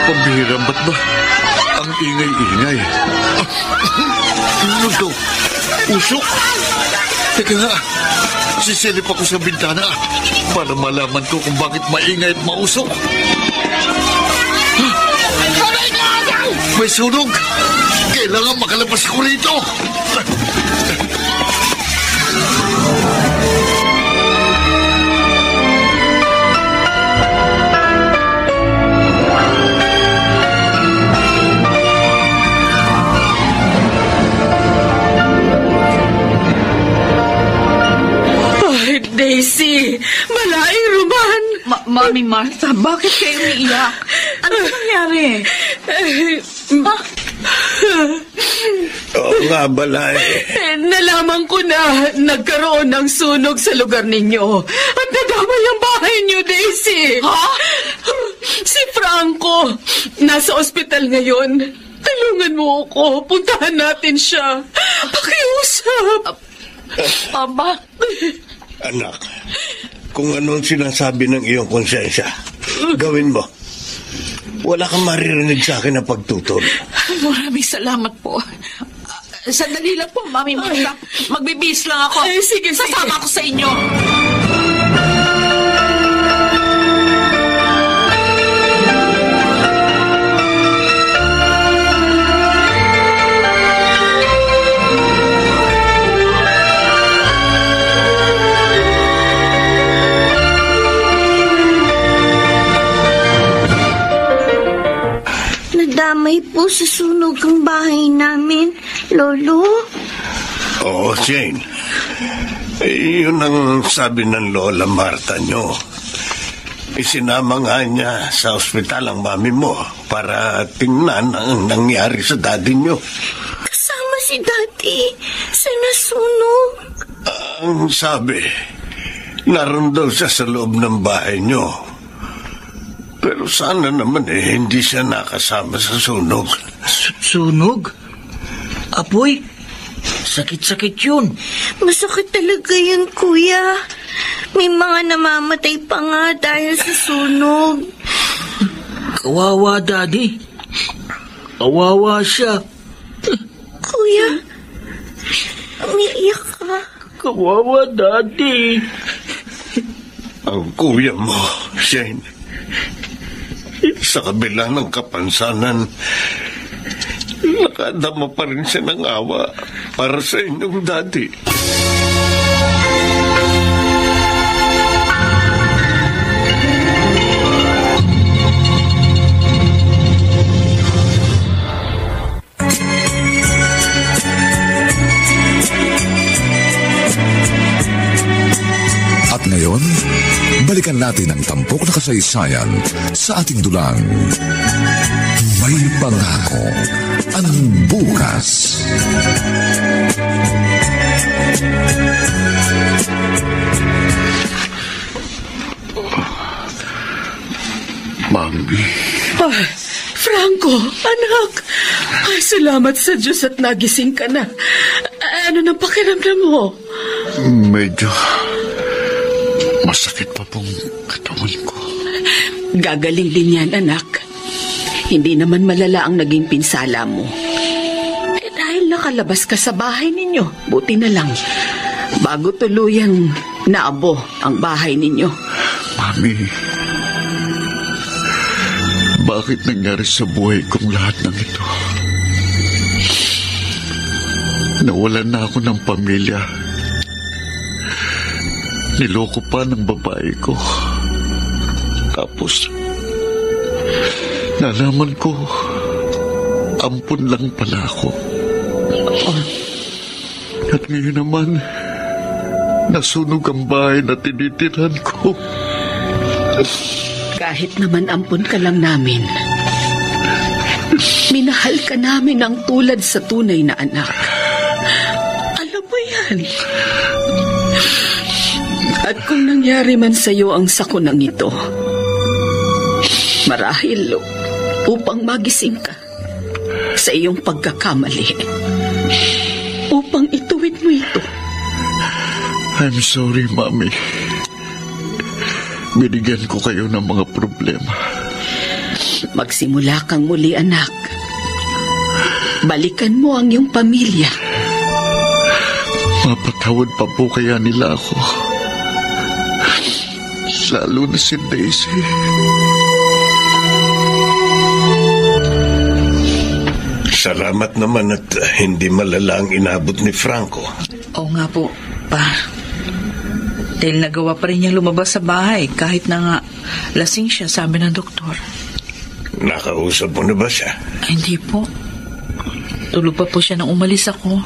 Pambihira, ba't ba ang ingay-ingay? Ano to? Usok? Teka nga, sisilip ako sa bintana para malaman ko kung bakit maingay at mausok. May sunog! Kailangan makalabas ko rito! Daisy! Malaing Roman! Mami Martha, bakit kayo umiiyak? Ano nangyari? Oo nga, Balay. Nalaman ko na nagkaroon ng sunog sa lugar ninyo. At nadamay ang bahay niyo, Daisy! Ha? Si Franco, nasa ospital ngayon. Tulungan mo ako. Puntahan natin siya. Pakiusap. Aba, Anak, kung anong sinasabi ng iyong konsensya, gawin mo. Wala kang maririnig sa akin na pagtutol. maraming salamat po. Sandali lang po, Mami Martha. Magbibis lang ako. Sige. Sasama ako sa inyo. Nadamay po sa sunog ang bahay namin, Lolo. Oo, Jane. Yun ang sabi ng Lola Marta nyo. Isinama nga niya sa ospital ang mami mo para tingnan ang nangyari sa daddy niyo. Kasama si Daddy sa nasunog. Ang sabi, naroon daw siya sa loob ng bahay niyo. Pero sana naman hindi siya nakasama sa sunog. Sunog? Apoy? Sakit-sakit yun. Masakit talaga yun, Kuya. May mga namamatay pa nga dahil sa sunog. Kawawa, Daddy. Kawawa siya. Kuya, umiiyak ka. Kawawa, Daddy. Ang kuya mo, Shane, sa kabila ng kapansanan, nakadama pa rin siya ng awa para sa inyong daddy. At ngayon, balikan natin ang tampok na kasaysayan sa ating dulang. May pangako ang bukas. Mami. Franco, anak. Ay, salamat sa Diyos at nagising ka na. Ano nang pakiramdam mo? Medyo masakit pa pong katawan ko. Gagaling din yan, anak. Hindi naman malala ang naging pinsala mo. Dahil nakalabas ka sa bahay ninyo, buti na lang. Bago tuluyang naabo ang bahay ninyo. Mami, bakit nangyari sa buhay kong lahat ng ito? Nawalan na ako ng pamilya. Niloko pa ng babae ko. Tapos, nalaman ko, ampun lang pala ako. At ngayon naman, nasunog ang bahay na tinitirhan ko. Kahit naman ampun ka lang namin, minahal ka namin ang tulad sa tunay na anak. Alam mo yan. At kung nangyari man sa iyo ang sakunang ito, marahil upang magising ka sa iyong pagkakamali, upang ituwid mo ito. I'm sorry, Mami. Binigyan ko kayo ng mga problema. Magsimula kang muli, anak. Balikan mo ang iyong pamilya. Mapatawad pa po kaya nila ako. Lalo na si Daisy. Salamat naman at hindi malala ang inabot ni Franco. Oo nga po, pa. Dahil nagawa pa rin niya lumabas sa bahay kahit na nga lasing siya, sabi ng doktor. Nakausap mo na ba siya? Ay, hindi po. Tulog pa po siya nang umalis ako.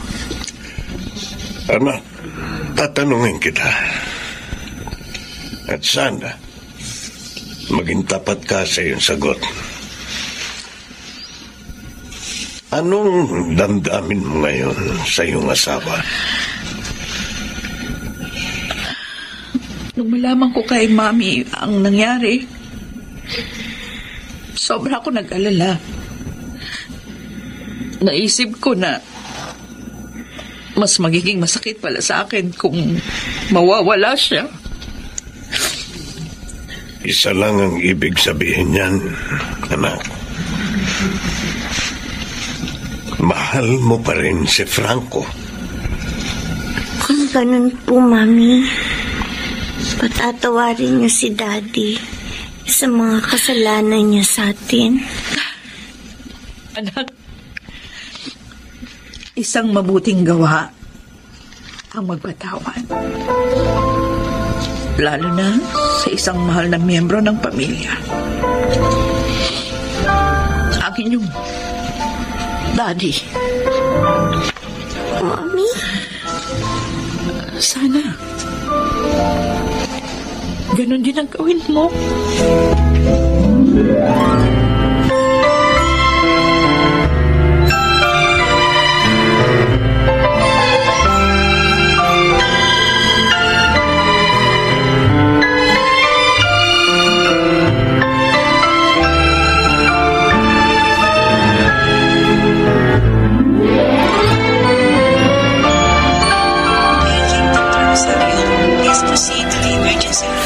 Anak, tatanungin kita. At sana, maging tapat ka sa iyong sagot. Anong damdamin mo ngayon sa iyong asawa? Nung malaman ko kay Mami ang nangyari, sobra ako nag-alala. Naisip ko na mas magiging masakit pala sa akin kung mawawala siya. Isa lang ang ibig sabihin niyan, anak. Mahal mo pa rin si Franco. Kung ganun po, Mami, patatawarin niyo si Daddy sa mga kasalanan niya sa atin. Anak, isang mabuting gawa ang magpatawad. Lalo na sa isang mahal na miyembro ng pamilya. Akin yung Daddy. Mami? Sana Ganon din ang gawin mo.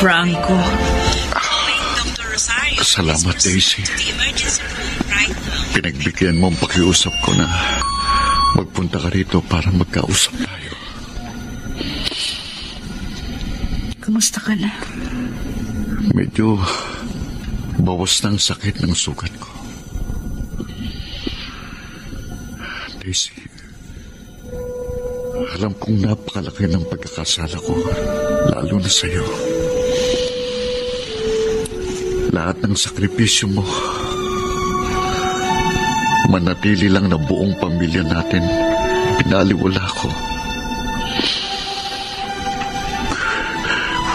Franco. Salamat, Daisy. Pinagbigyan mo ang pakiusap ko na magpunta ka rito para magkausap tayo. Kamusta ka na? Medyo bawas ng sakit ng sugat ko. Daisy, alam kong napakalaki ng pagkakasala ko, lalo na sa'yo. Lahat ng sakripisyo mo, manatili lang na buong pamilya natin, pinaliwala ko.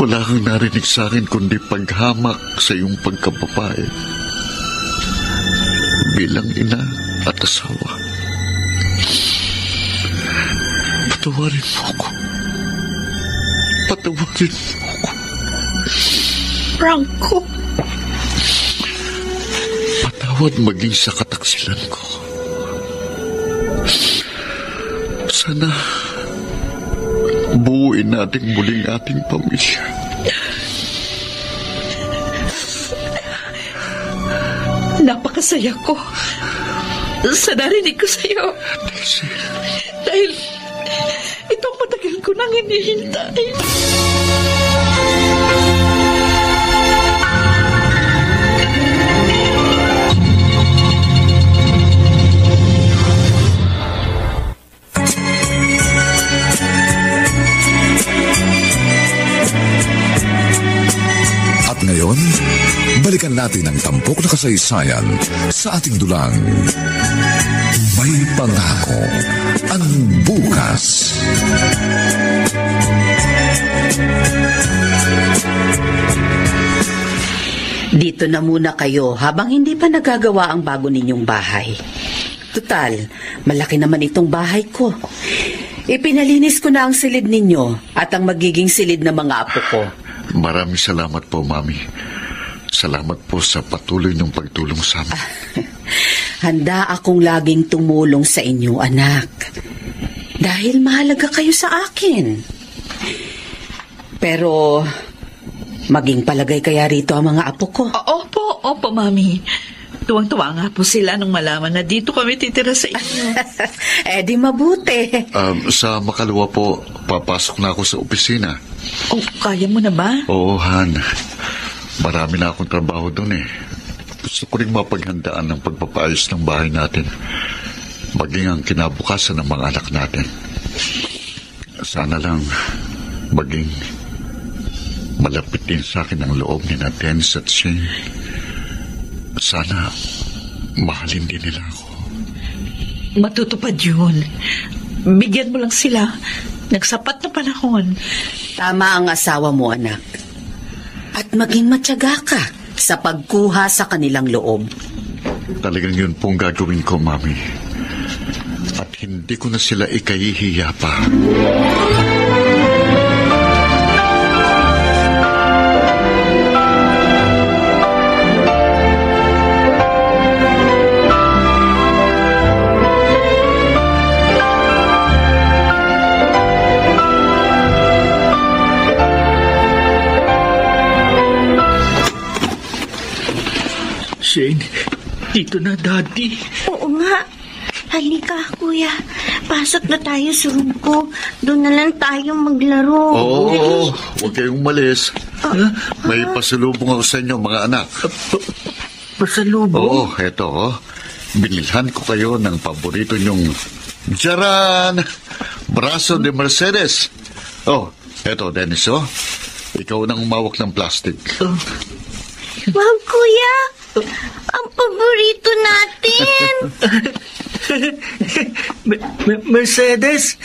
Wala kang narinig sa akin kundi paghamak sa iyong pagkababae bilang ina at asawa. Patawarin mo ako. Patawarin mo ako. Franco. Patawad maging sa kataksilan ko. Sana buuin natin muling ating pamilya. Napakasaya ko sa narinig ko sa'yo. Dahil itong matagal ko nang hinihintay. At ngayon, balikan natin ang tampok na kasaysayan sa ating dulang. May pangako ang bukas. Dito na muna kayo habang hindi pa nagagawa ang bago ninyong bahay. Tutal, malaki naman itong bahay ko. Ipinalinis ko na ang silid ninyo at ang magiging silid ng mga apo ko. Maraming salamat po, Mami. Salamat po sa patuloy ng pagtulong sa amin. Handa akong laging tumulong sa inyo, anak. Dahil mahalaga kayo sa akin. Pero, maging palagay kaya rito ang mga apo ko. Opo, Mami. Tuwang-tuwa nga po sila nung malaman na dito kami titira sa inyo. Di mabuti. Sa makalawa po, papasok na ako sa opisina. Oh, kaya mo na ba? Oo, Han. Marami na akong trabaho doon eh. Gusto ko rin mapaghandaan ng pagpapaayos ng bahay natin. Maging ang kinabukasan ng mga anak natin. Sana lang maging malapit din sa akin ang loob ni Dennis at Shane. Sana mahalin din nila ako. Matutupad yun. Bigyan mo lang sila ng sapat na panahon. Tama ang asawa mo, anak. At maging matyaga ka sa pagkuha sa kanilang loob. Talagang yun pong gagawin ko, Mami. At hindi ko na sila ikahihiya pa. Shane, dito na, Daddy. Oo nga. Halika, Kuya. Pasok na tayo sa room ko. Doon na lang tayo maglaro. Oo, huwag kayong umalis. May pasalubong ako sa inyo, mga anak. Pasalubong? Oo, eto. Binilhan ko kayo ng paborito nyong Jaran! Braso de Mercedes. Oh, eto, Dennis, ikaw nang umawak ng plastic. Wow, Kuya! Ang paborito natin! Mercedes!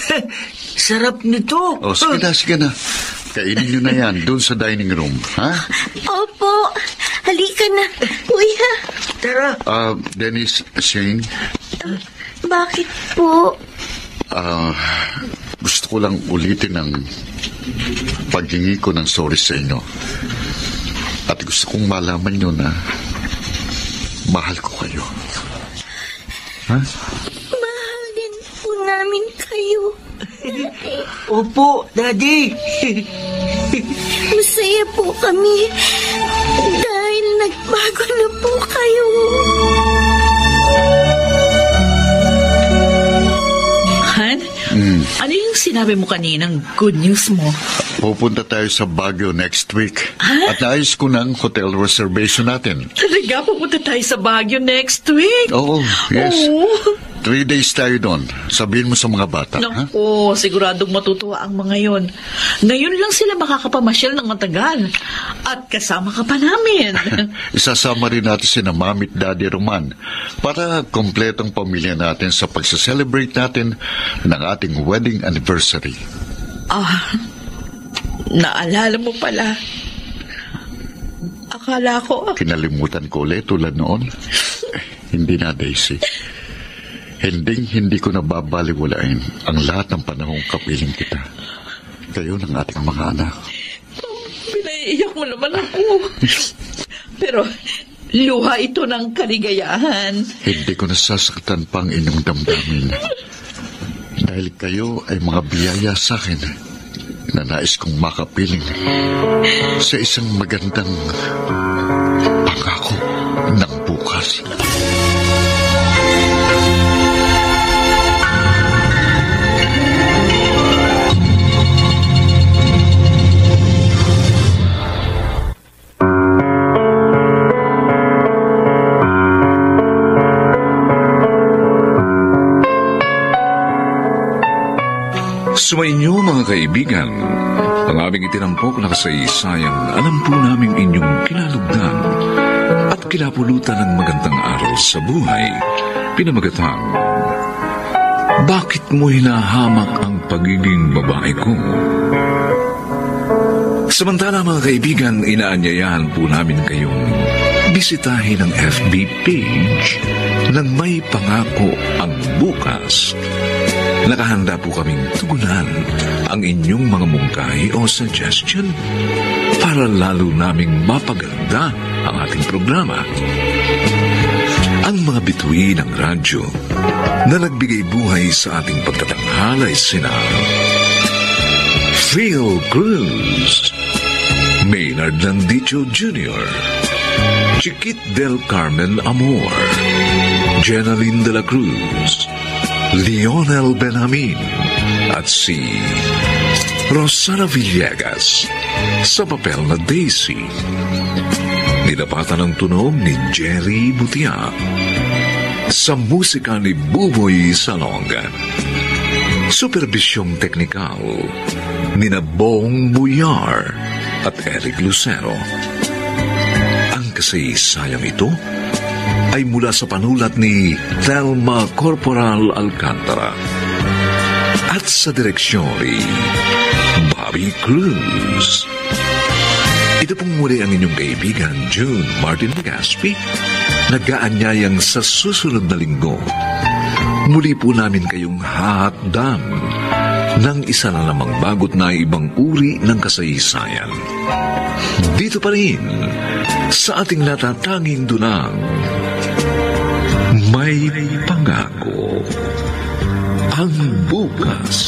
Sarap nito! Oh, sige na. Kainin nyo na yan doon sa dining room, ha? Opo. Halika na, kuya. Tara. Dennis, Shane, Bakit po? gusto ko lang ulitin ang paghingi ko ng sorry sa inyo. At gusto kong malaman nyo na mahal ko kayo. Ha? Mahal din po namin kayo. Opo, Daddy. Masaya po kami dahil nagbago na po kayo. Han, ano yung sinabi mo kaninang good news mo? Pupunta tayo sa Baguio next week. At naayos ko ng hotel reservation natin. Talaga, pupunta tayo sa Baguio next week? Oo, yes. Oo. 3 days tayo doon. Sabihin mo sa mga bata, ha? Naku, siguradong matutuwa ang mga yon. Ngayon lang sila makakapamasyal ng matagal. At kasama ka pa namin. Isasama rin natin si na Mami at Daddy Roman para kompletong pamilya natin sa pagsa-celebrate natin ng ating wedding anniversary. Naalala mo pala. Akala ko... Kinalimutan ko ulit tulad noon. Hindi na, Daisy. Hindi ko nababaliwalain ang lahat ng panahong kapiling kita. Kayo ng ating mga anak. Pinaiiyak mo naman ako. Pero luha ito ng kaligayahan. Hindi ko nasasaktan pa ang inyong damdamin. Dahil kayo ay mga biyaya sa akin na nais kong makapiling sa isang magandang pangako ng bukas. Sumainyo mga kaibigan, ang aming itinampok na kasaysayang alam po namin inyong kinalugdan at kinapulutan ng magandang araw sa buhay, pinamagatang, bakit mo hinahamak ang pagiging babae ko? Samantala mga kaibigan, inaanyayahan po namin kayong bisitahin ang FB page ng May Pangako ang Bukas. Nakahanda po kaming tugunan ang inyong mga mungkahi o suggestion para lalo naming mapaganda ang ating programa. Ang mga bituin ng radyo na nagbigay buhay sa ating pagtatanghalay sina Phil Cruz, Maynard Landicho Jr., Chiquit del Carmen Amor, Jenaline de la Cruz, Lionel Benjamin at si Rosana Villegas sa papel na Daisy. Nilapatan ng tunog ni Jerry Butia sa musika ni Buboy Salonga. Supervisyong teknikal ni Bong Buyar at Eric Lucero. Ang kasaysayang ito ay mula sa panulat ni Thelma Corporal Alcantara at sa direksyon ni Bobby Cruz. Ito pong muli ang inyong kaibigan June Martin Gaspi, nag-aanyayang sa susunod na linggo. Muli po namin kayong hahatdan ng isa na namang bagot na ibang uri ng kasaysayan. Dito pa rin sa ating natatanging dunang May Pangako ang Bukas.